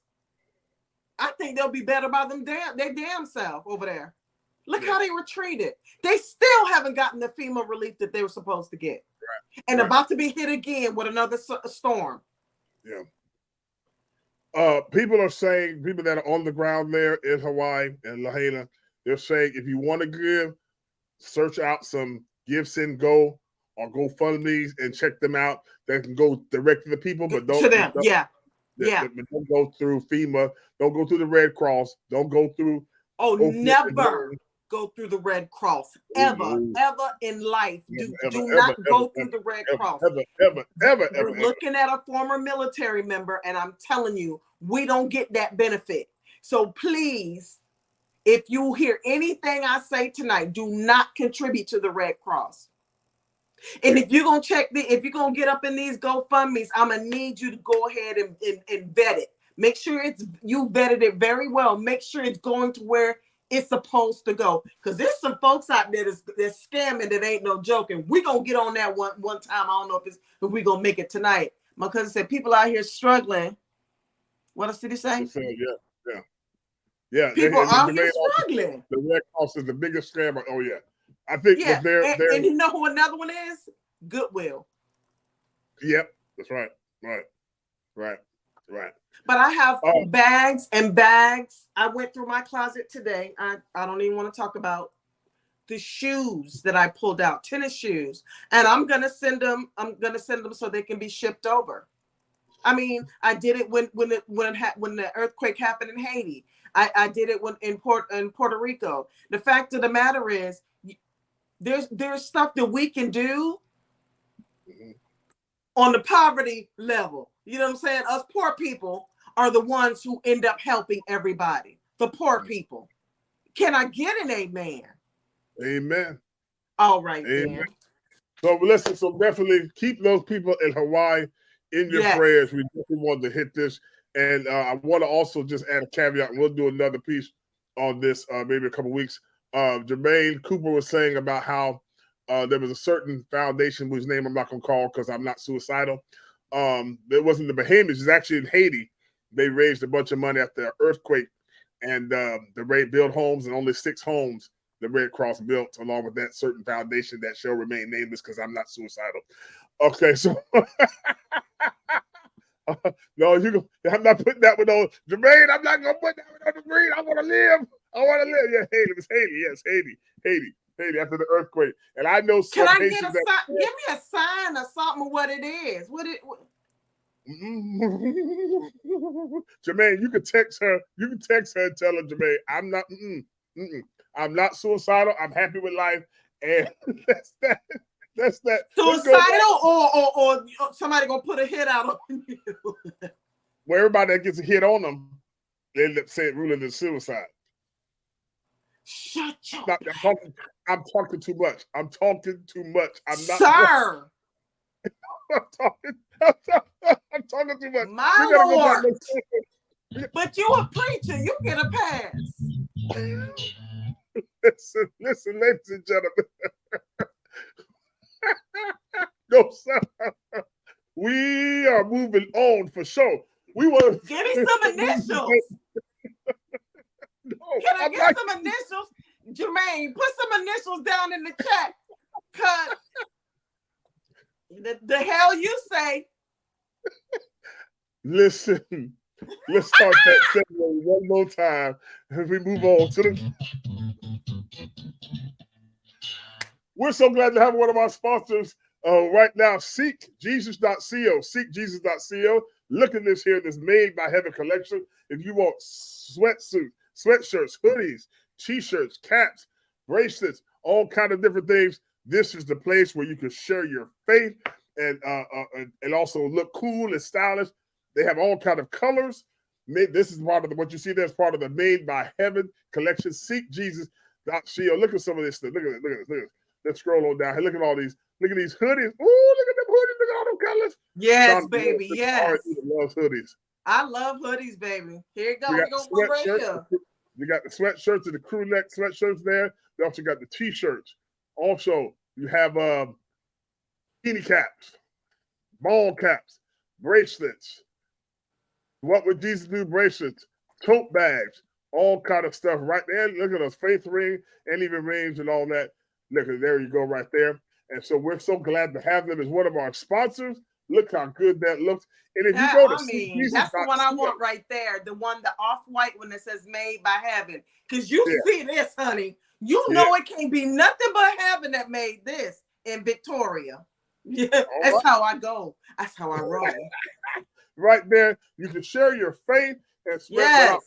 I think they'll be better by their damn self over there. Look how they were treated. They still haven't gotten the FEMA relief that they were supposed to get. Right. And about to be hit again with another storm. Yeah. People are saying, people that are on the ground there in Hawaii and Lahaina, they're saying if you want to give, search out some Give, Send, Go or GoFundMes and check them out. They can go direct to the people, but don't to them. Yeah. But don't go through FEMA. Don't go through the Red Cross. Don't go through. Never go through the Red Cross ever in life. Do not go through the Red Cross. Ever. We're looking at a former military member, and I'm telling you, we don't get that benefit. So please, if you hear anything I say tonight, do not contribute to the Red Cross. And if you're gonna if you're gonna get up in these GoFundMes, I'm gonna need you to go ahead and vet it. Make sure you vetted it very well. Make sure it's going to where it's supposed to go. Because there's some folks out there that's scamming that ain't no joking. We're gonna get on that one time. I don't know if we're gonna make it tonight. My cousin said people out here struggling. What else did he say? Yeah. People out here struggling. The Red Cross is the biggest scammer. Oh yeah. I think and you know who another one is? Goodwill. Yep, that's right. But I have bags and bags. I went through my closet today. I don't even want to talk about the shoes that I pulled out, tennis shoes, and I'm gonna send them. So they can be shipped over. I mean, I did it when the earthquake happened in Haiti. I did it in Puerto Rico. The fact of the matter is, there's stuff that we can do on the poverty level. You know what I'm saying? Us poor people are the ones who end up helping everybody. The poor people. Can I get an amen? Amen. All right, amen. Dan. So listen, definitely keep those people in Hawaii in your prayers. We definitely want to hit this. And I want to also just add a caveat, and we'll do another piece on this maybe a couple weeks. Jermaine Cooper was saying about how there was a certain foundation whose name I'm not going to call because I'm not suicidal. It wasn't the Bahamas. It's actually in Haiti. They raised a bunch of money after the earthquake, and they built homes, and only 6 homes the Red Cross built, along with that certain foundation that shall remain nameless because I'm not suicidal. Okay, so no, I'm not putting that one on Jermaine. I'm not gonna put that one on the green. I want to live. Yeah, Haiti. It was Haiti. Yes, Haiti after the earthquake. And I know some. Can I get a sign? Give me a sign or something of what it is. Jermaine, you can text her. You can text her and tell her, Jermaine, I'm not suicidal. I'm happy with life, and that's that. That's that. Suicidal or somebody gonna put a hit out on you. Well, everybody that gets a hit on them, they end up saying ruling as suicide. Shut up. I'm talking too much. I'm not. Sir. I'm talking too much. My Lord. But you a preacher. You get a pass. Listen, ladies and gentlemen. No, sir. We are moving on for sure. We want to give me some initials. Can I get some initials? Jermaine, put some initials down in the chat. Cause the hell you say. Listen, let's start that segment one more time as we move on to the. We're so glad to have one of our sponsors right now, SeekJesus.co. SeekJesus.co. Look at this here, this Made by Heaven collection. If you want sweatsuits, sweatshirts, hoodies, t-shirts, caps, bracelets, all kind of different things, this is the place where you can share your faith and also look cool and stylish. They have all kind of colors. This is part of what you see there is part of the Made by Heaven collection. SeekJesus.co. Look at some of this stuff. Look at this. Let's scroll on down. Hey, look at these hoodies. Ooh, look at them hoodies. Look at all them colors. Yes, baby. Yes. Loves hoodies. I love hoodies, baby. Here you go. We go right here. You got the sweatshirts and the crew neck sweatshirts there. They also got the t-shirts. Also, you have beanie caps, ball caps, bracelets. What would Jesus do? Bracelets, tote bags, all kind of stuff right there. Look at those faith ring and even rings and all that. Look, there you go right there. And so we're so glad to have them as one of our sponsors. Look how good that looks. And if you go to that's the one I want right there. The one, the off-white one that says Made by Heaven. Because you see this, honey. You know it can't be nothing but heaven that made this. in Victoria. Yeah, that's how I go. That's how I roll. Right there, you can share your faith and spread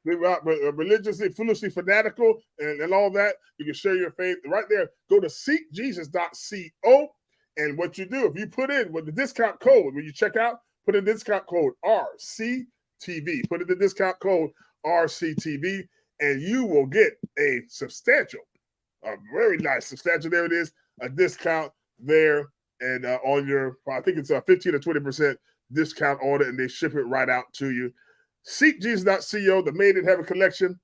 without religiously, foolishly fanatical, and all that. You can share your faith right there. Go to seekjesus.co, and what you do, if you put in with the discount code, when you check out, put in discount code RCTV. Put in the discount code RCTV, and you will get a very nice substantial, there it is, a discount there, and on your, I think it's a 15 or 20% discount order, and they ship it right out to you. SeekJesus.co, the Made in Heaven collection.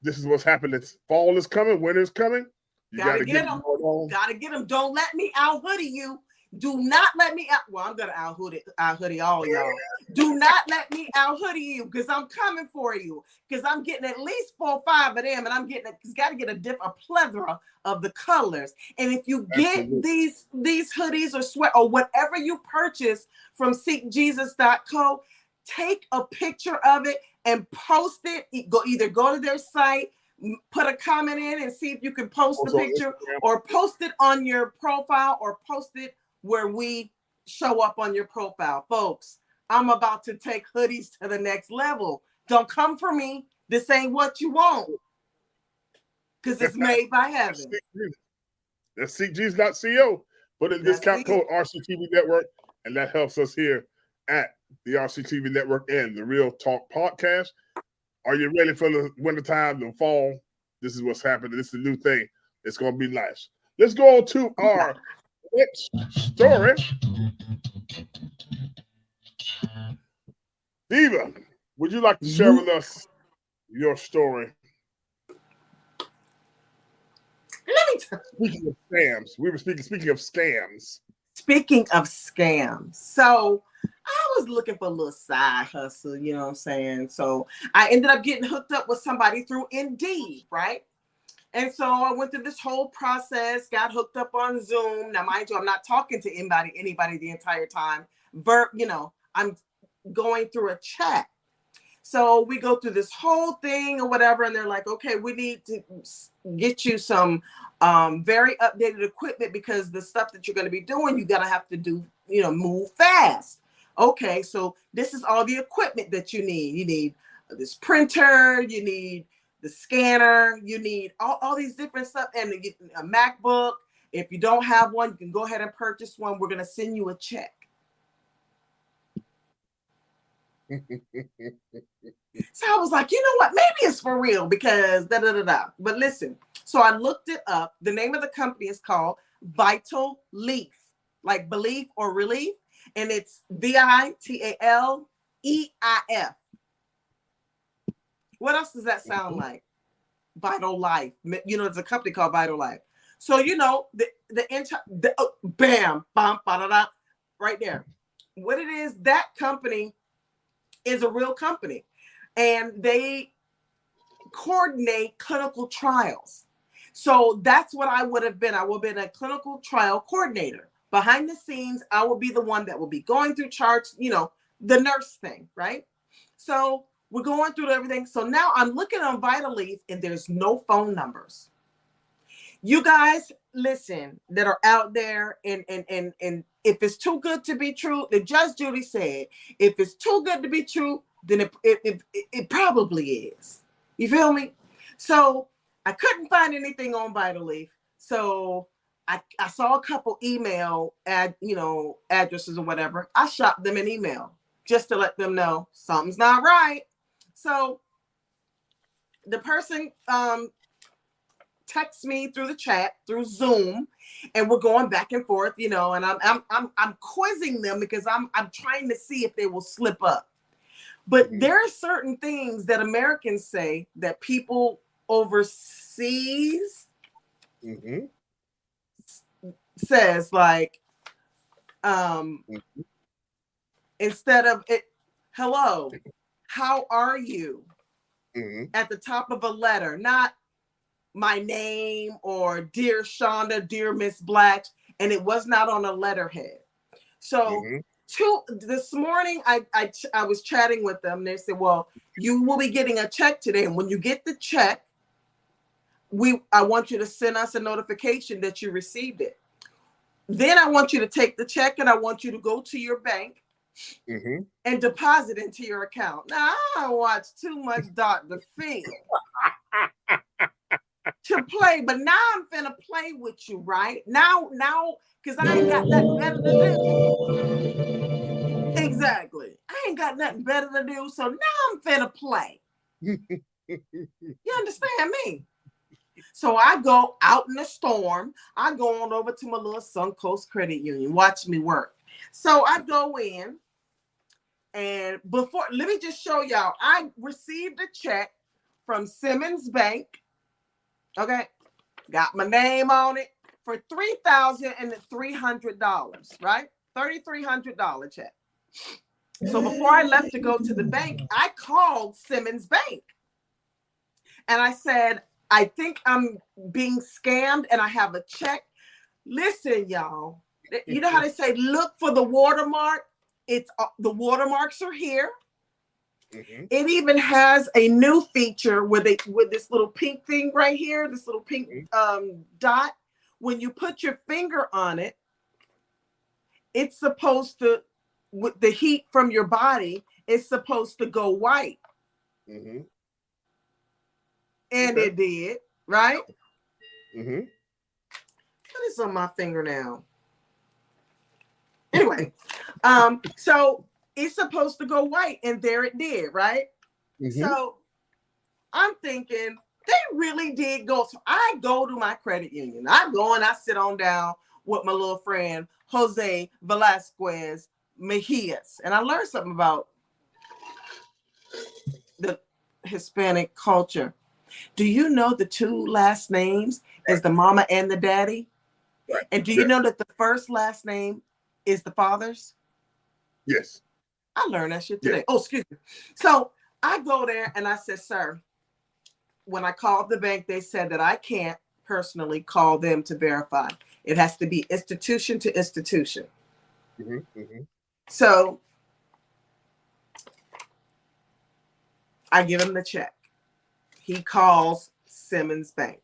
This is what's happening. Fall is coming. Winter's coming. You gotta get them. Gotta get them. Don't let me out hoodie you. Do not let me out. Well, I'm gonna out hoodie all y'all. Do not let me out hoodie you, because I'm coming for you. Because I'm getting at least 4 or 5 of them, and I'm getting got to get a plethora of the colors. And if you get these hoodies or sweat or whatever you purchase from SeekJesus.co, take a picture of it and post it. Either go to their site, put a comment in and see if you can post the picture, or post it on your profile, or post it where we show up on your profile. Folks, I'm about to take hoodies to the next level. Don't come for me. This ain't what you want, because it's made by heaven. That's SeekJesus.co. Put in discount code RCTV Network, and that helps us here at the RCTV Network and the Real Talk Podcast. Are you ready for the wintertime, the fall? This is what's happening. This is a new thing. It's going to be nice. Let's go on to our next story. Diva, would you like to share with us your story? Speaking of scams, we were speaking of scams. Speaking of scams, so I was looking for a little side hustle, you know what I'm saying? So I ended up getting hooked up with somebody through Indeed, right? And so I went through this whole process, got hooked up on Zoom. Now, mind you, I'm not talking to anybody the entire time. I'm going through a chat. So we go through this whole thing or whatever, and they're like, okay, we need to get you some very updated equipment, because the stuff that you're going to be doing, you're going to have to do, move fast. Okay, so this is all the equipment that you need. You need this printer, you need the scanner, you need all these different stuff, and a MacBook. If you don't have one, you can go ahead and purchase one. We're going to send you a check. So I was like, you know what? Maybe it's for real, because da-da-da-da. But listen, so I looked it up. The name of the company is called Vital Leaf, like belief or relief. And it's VITALEIF. What else does that sound like? Vital Life. It's a company called Vital Life. So, bam, bam, ba-da-da, right there. What it is, that company is a real company, and they coordinate clinical trials. So that's what I would have been. I would have been a clinical trial coordinator. Behind the scenes, I will be the one that will be going through charts, the nurse thing, right? So we're going through everything. So now I'm looking on Vital Leaf, and there's no phone numbers. You guys, listen, that are out there, and if it's too good to be true, the Judge Judy said, if it's too good to be true, then it probably is. You feel me? So I couldn't find anything on Vital Leaf. So I saw a couple email addresses or whatever. I shot them an email just to let them know something's not right. So the person texts me through the chat, through Zoom, and we're going back and forth, and I'm quizzing them, because I'm trying to see if they will slip up. But there are certain things that Americans say that people overseas says, like, instead of it, hello, how are you? At the top of a letter, not my name or dear Shonda, dear Miss Blatch, and it was not on a letterhead. So this morning, I was chatting with them. They said, well, you will be getting a check today, and when you get the check, I want you to send us a notification that you received it. Then I want you to take the check and I want you to go to your bank and deposit into your account. Now, I don't watch too much Dr. Phil to play, but now I'm finna play with you, right? Now, because I ain't got nothing better to do. Exactly. I ain't got nothing better to do, so now I'm finna play. You understand me? So I go out in the storm. I go on over to my little Suncoast Credit Union. Watch me work. So I go in, and before, let me just show y'all. I received a check from Simmons Bank. Okay, got my name on it for $3,300. Right, $3,300 check. So before I left to go to the bank, I called Simmons Bank, and I said, I think I'm being scammed and I have a check. Listen, y'all, you know how they say, look for the watermark? It's the watermarks are here. It even has a new feature with this little pink thing right here, this little pink dot. When you put your finger on it, it's supposed to, with the heat from your body, it's supposed to go white. And it did, right? What is on my finger now? Anyway, so it's supposed to go white, and there it did, right? So I'm thinking they really did go. So I go to my credit union. I go and I sit on down with my little friend, Jose Velasquez Mejias, and I learned something about the Hispanic culture. Do you know the two last names is the mama and the daddy? And do you know that the first last name is the father's? Yes. I learned that shit today. Yeah. Oh, excuse me. So I go there and I said, sir, when I called the bank, they said that I can't personally call them to verify. It has to be institution to institution. So I give him the check. He calls Simmons Bank.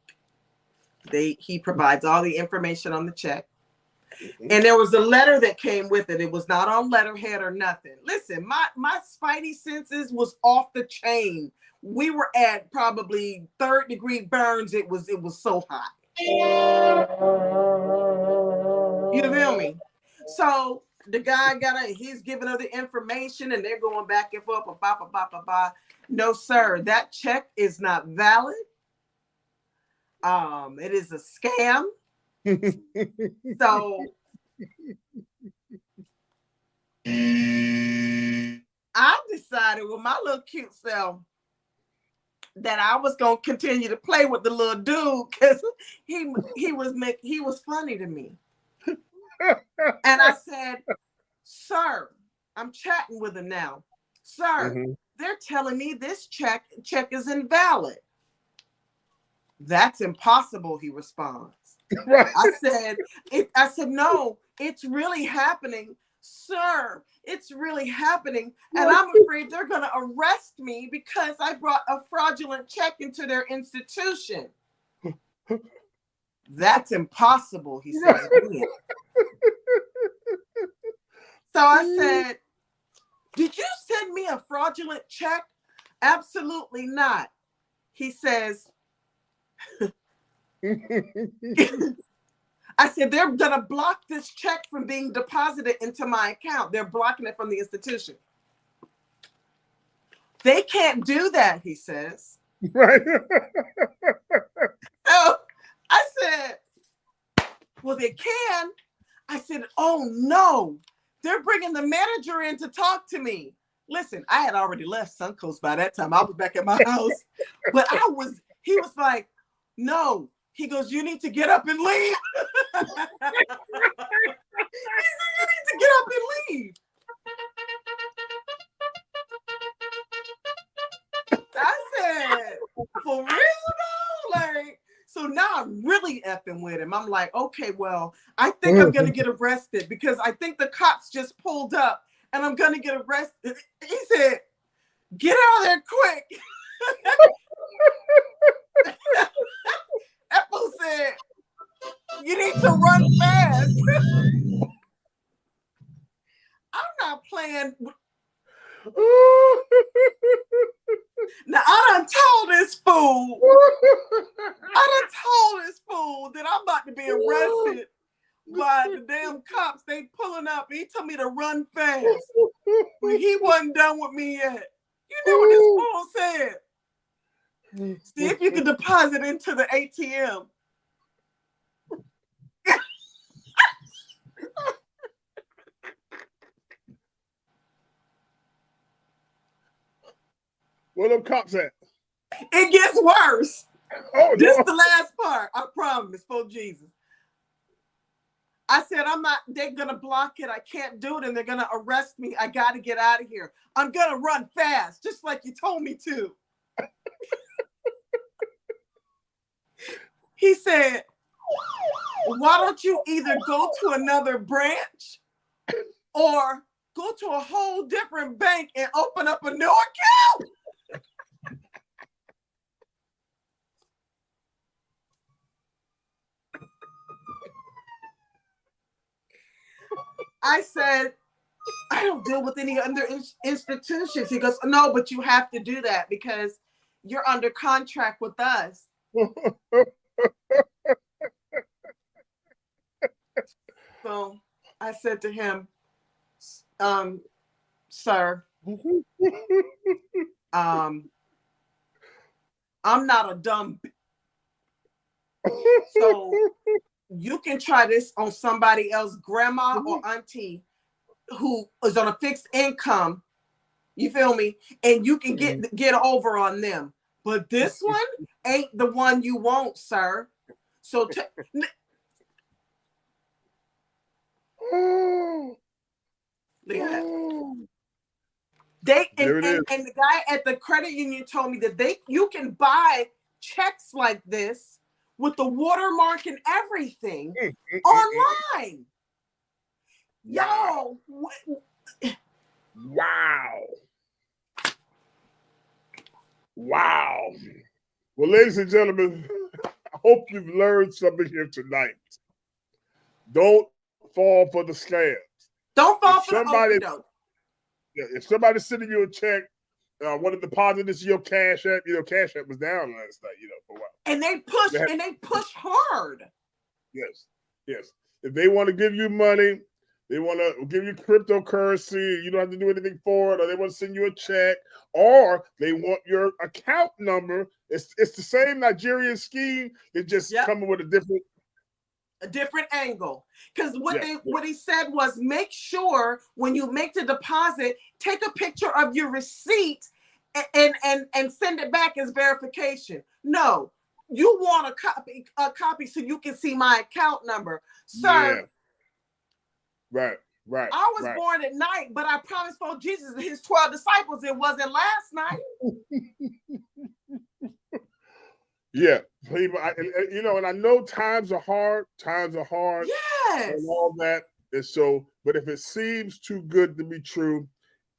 He provides all the information on the check. And there was a letter that came with it. It was not on letterhead or nothing. Listen, my spidey senses was off the chain. We were at probably 3rd-degree burns. It was so hot. You feel me? So the guy he's giving her the information and they're going back and forth. No, sir, that check is not valid. It is a scam. So I decided with my little cute self that I was gonna continue to play with the little dude because he was funny to me. And I said, sir, I'm chatting with him now. Sir, they're telling me this check is invalid. That's impossible, he responds. I said, no, it's really happening, sir. It's really happening. And I'm afraid they're going to arrest me because I brought a fraudulent check into their institution. That's impossible, he said. So I said, did you send me a fraudulent check? Absolutely not. He says, I said, they're going to block this check from being deposited into my account. They're blocking it from the institution. They can't do that, he says. Right. So I said, well, they can. I said, oh, no. They're bringing the manager in to talk to me. Listen, I had already left Suncoast by that time. I was back at my house. But he was like, no. He goes, you need to get up and leave. He said, you need to get up and leave. I said, for real though? Like, so now I'm really effing with him. I'm like, okay, well, I think I'm going to get arrested because I think the cops just pulled up and I'm going to get arrested. He said, get out of there quick. You need to run fast. I'm not playing. Now, I done told this fool that I'm about to be arrested by the damn cops. They pulling up. He told me to run fast. But he wasn't done with me yet. You know what this fool said? See if you can deposit into the ATM. Where them cops at? It gets worse. Oh, This no. the last part. I promise, for Jesus. I said, they're going to block it. I can't do it. And they're going to arrest me. I got to get out of here. I'm going to run fast, just like you told me to. He said, why don't you either go to another branch or go to a whole different bank and open up a new account? I said, I don't deal with any other institutions. He goes, no, but you have to do that because you're under contract with us. So I said to him, sir, I'm not a dumb. So you can try this on somebody else, grandma or auntie, who is on a fixed income. You feel me? And you can get over on them. But this one ain't the one you want, sir. So and the guy at the credit union told me that you can buy checks like this with the watermark and everything online. Wow. Yo. Wow. Well, ladies and gentlemen, I hope you've learned something here tonight. Don't fall for the scams. Don't fall for the okey-doke. If somebody's sending you a check, want to deposit this to your CashApp, CashApp was down last night, for a while. And they push hard. Yes. If they want to give you money, they want to give you cryptocurrency, you don't have to do anything for it, or they want to send you a check, or they want your account number. It's the same Nigerian scheme. They just coming with a different angle. Because what he said was, make sure when you make the deposit, take a picture of your receipt and send it back as verification. No, you want a copy so you can see my account number, sir. Yeah. Right. I was born at night, but I promised for Jesus and his 12 disciples it wasn't last night. Yeah, people, and I know times are hard. Yes. And all that. And so, but if it seems too good to be true,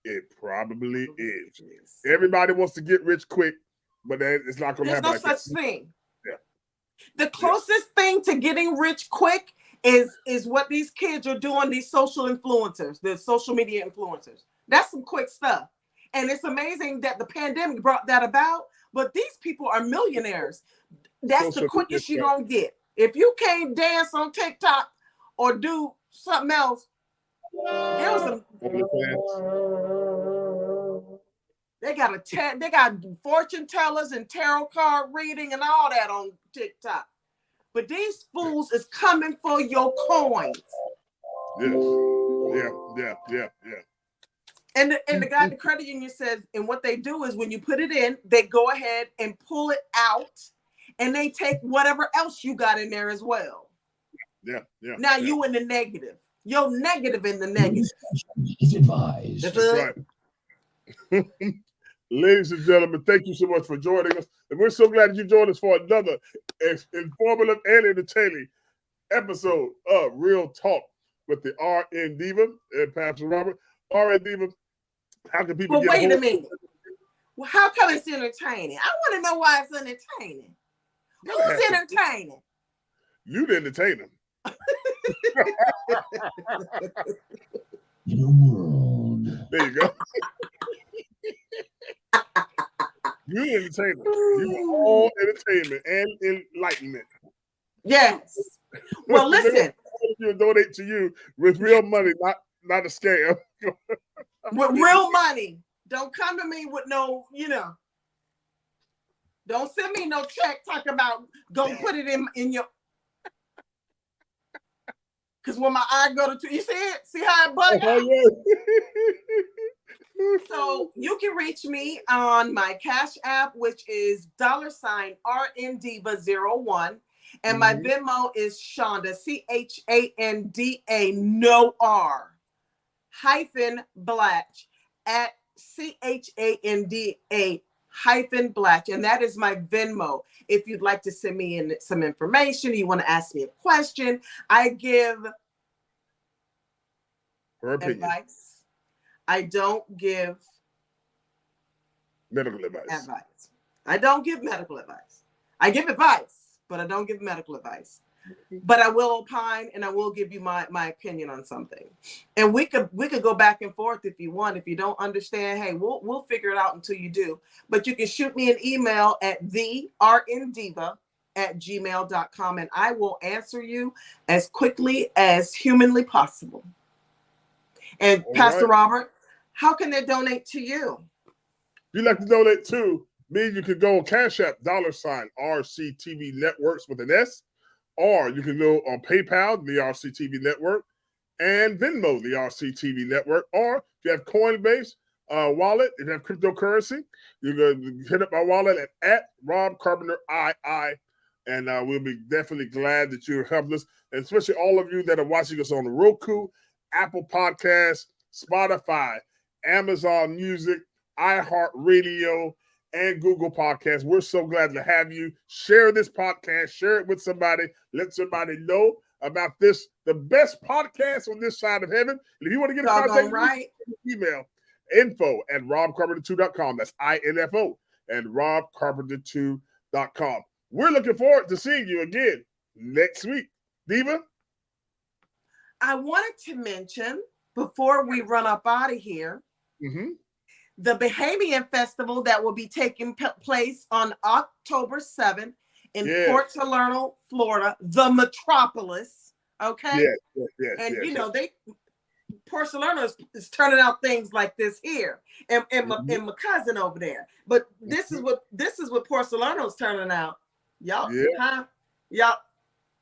it probably is. Everybody wants to get rich quick, but it's not going to happen. There's no such thing. Yeah. The closest thing to getting rich quick is what these kids are doing, these social influencers, the social media influencers. That's some quick stuff. And it's amazing that the pandemic brought that about, but these people are millionaires. That's the quickest you're going to get. If you can't dance on TikTok or do something else, they got fortune tellers and tarot card reading and all that on TikTok. But these fools is coming for your coins. Yes. Yeah. And the guy at the credit union says, and what they do is when you put it in, they go ahead and pull it out, and they take whatever else you got in there as well. Yeah. Now you in the negative. You're negative in the negative. It's advised. That's right. Ladies and gentlemen, thank you so much for joining us. And we're so glad you joined us for another informative and entertaining episode of Real Talk with the RNDiva and Pastor Robert. RNDiva, how can people get wait a minute. Well, how come it's entertaining? I want to know why it's entertaining. Who's entertaining? You entertain them. In a world. There you go. You entertainment. You all entertainment and enlightenment. Yes. Well, listen. You donate to you with real money, not a scam. With real money. Don't come to me with no, don't send me no check talking about go put it in your. Because when my eye go to, you see it? See how it bug out? So you can reach me on my Cash App, which is $RNDiva01. And my Venmo is Shonda, CHANDA, no R, -Blatch at CHANDA-Blatch. And that is my Venmo. If you'd like to send me in some information, you want to ask me a question, I give advice. I don't give medical advice. I don't give medical advice. I give advice, but I don't give medical advice. But I will opine and I will give you my opinion on something. And we could go back and forth if you want. If you don't understand, hey, we'll figure it out until you do. But you can shoot me an email at TheRCTVNetworks@gmail.com and I will answer you as quickly as humanly possible. And all Pastor Robert, how can they donate to you? If you'd like to donate to me, you can go on Cash App, $RCTVNetworks with an S, or you can go on PayPal, the RCTV Network, and Venmo, the RCTV Network, or if you have Coinbase wallet, if you have cryptocurrency, you can hit up my wallet at Rob Carpenter II, and we'll be definitely glad that you're helping us, and especially all of you that are watching us on the Roku, Apple Podcasts, Spotify, Amazon Music, iHeartRadio, and Google Podcasts. We're so glad to have you. Share this podcast. Share it with somebody. Let somebody know about this, the best podcast on this side of heaven. And if you want to get in contact, email info@robcarpenter2.com. That's INFO and robcarpenter2.com. We're looking forward to seeing you again next week. Diva? I wanted to mention, before we run up out of here, the Bahamian Festival that will be taking place on October 7th in Port Salerno, Florida, the metropolis. Okay? Yes. Port Salerno is turning out things like this here, and my cousin over there. But this is what Port Salerno's turning out. Y'all, y'all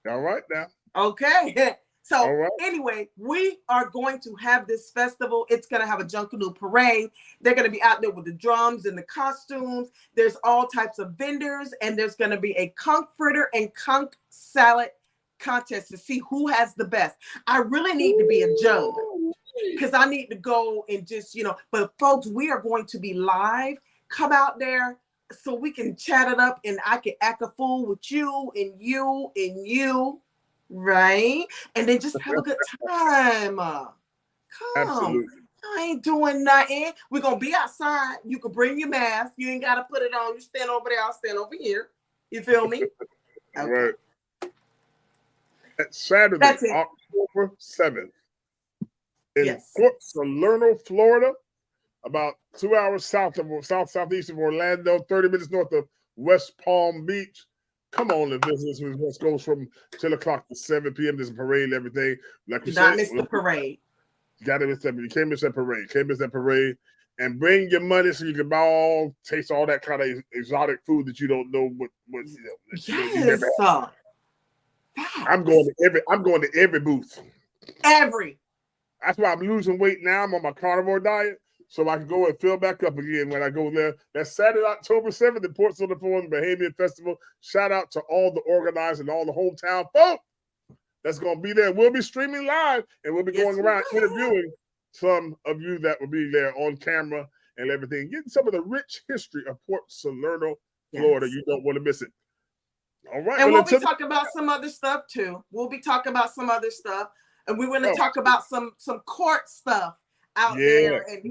all right now. Okay. So anyway, we are going to have this festival. It's going to have a Junkanoo parade. They're going to be out there with the drums and the costumes. There's all types of vendors, and there's going to be a conch fritter and conch salad contest to see who has the best. I really need to be a judge because I need to go and just, but folks, we are going to be live. Come out there so we can chat it up and I can act a fool with you and you and you. Right? And then just have a good time. Come. Absolutely. I ain't doing nothing. We're going to be outside. You can bring your mask. You ain't got to put it on. You stand over there. I'll stand over here. You feel me? Okay. Right. That's Saturday, October 7th in Port Salerno, Florida, about 2 hours southeast of Orlando, 30 minutes north of West Palm Beach. Come on and visit us. It goes from 10 o'clock to 7 p.m. There's a parade and everything. Like we said, not miss the parade. You got to miss that. You can't miss that parade. Can't miss that parade. And bring your money so you can taste all that kind of exotic food that you don't know what yes. I'm going to every booth. Every. That's why I'm losing weight now. I'm on my carnivore diet, so I can go and fill back up again when I go there. That's Saturday, October 7th in Port Salerno, Florida, Bahamian Festival. Shout out to all the organizers and all the hometown folk that's going to be there. We'll be streaming live, and we'll be going around interviewing some of you that will be there on camera and everything, getting some of the rich history of Port Salerno, Florida. You don't want to miss it. All right. And we'll be talking about some other stuff, too. We'll be talking about some other stuff. And we want to talk about some court stuff out there, and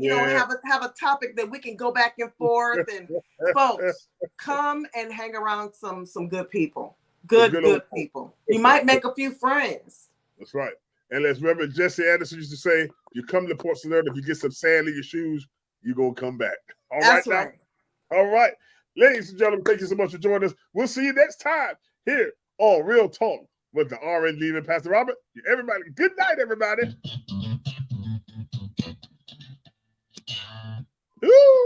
have a topic that we can go back and forth. And folks, come and hang around some good people, good people. You might make a few friends. That's right. And as Reverend Jesse Anderson used to say, you come to Port Salut, if you get some sand in your shoes, you're going to come back. All That's right, right. now? All right. Ladies and gentlemen, thank you so much for joining us. We'll see you next time here on Real Talk with the RNDiva and Pastor Robert. Everybody, good night, everybody. Ooh.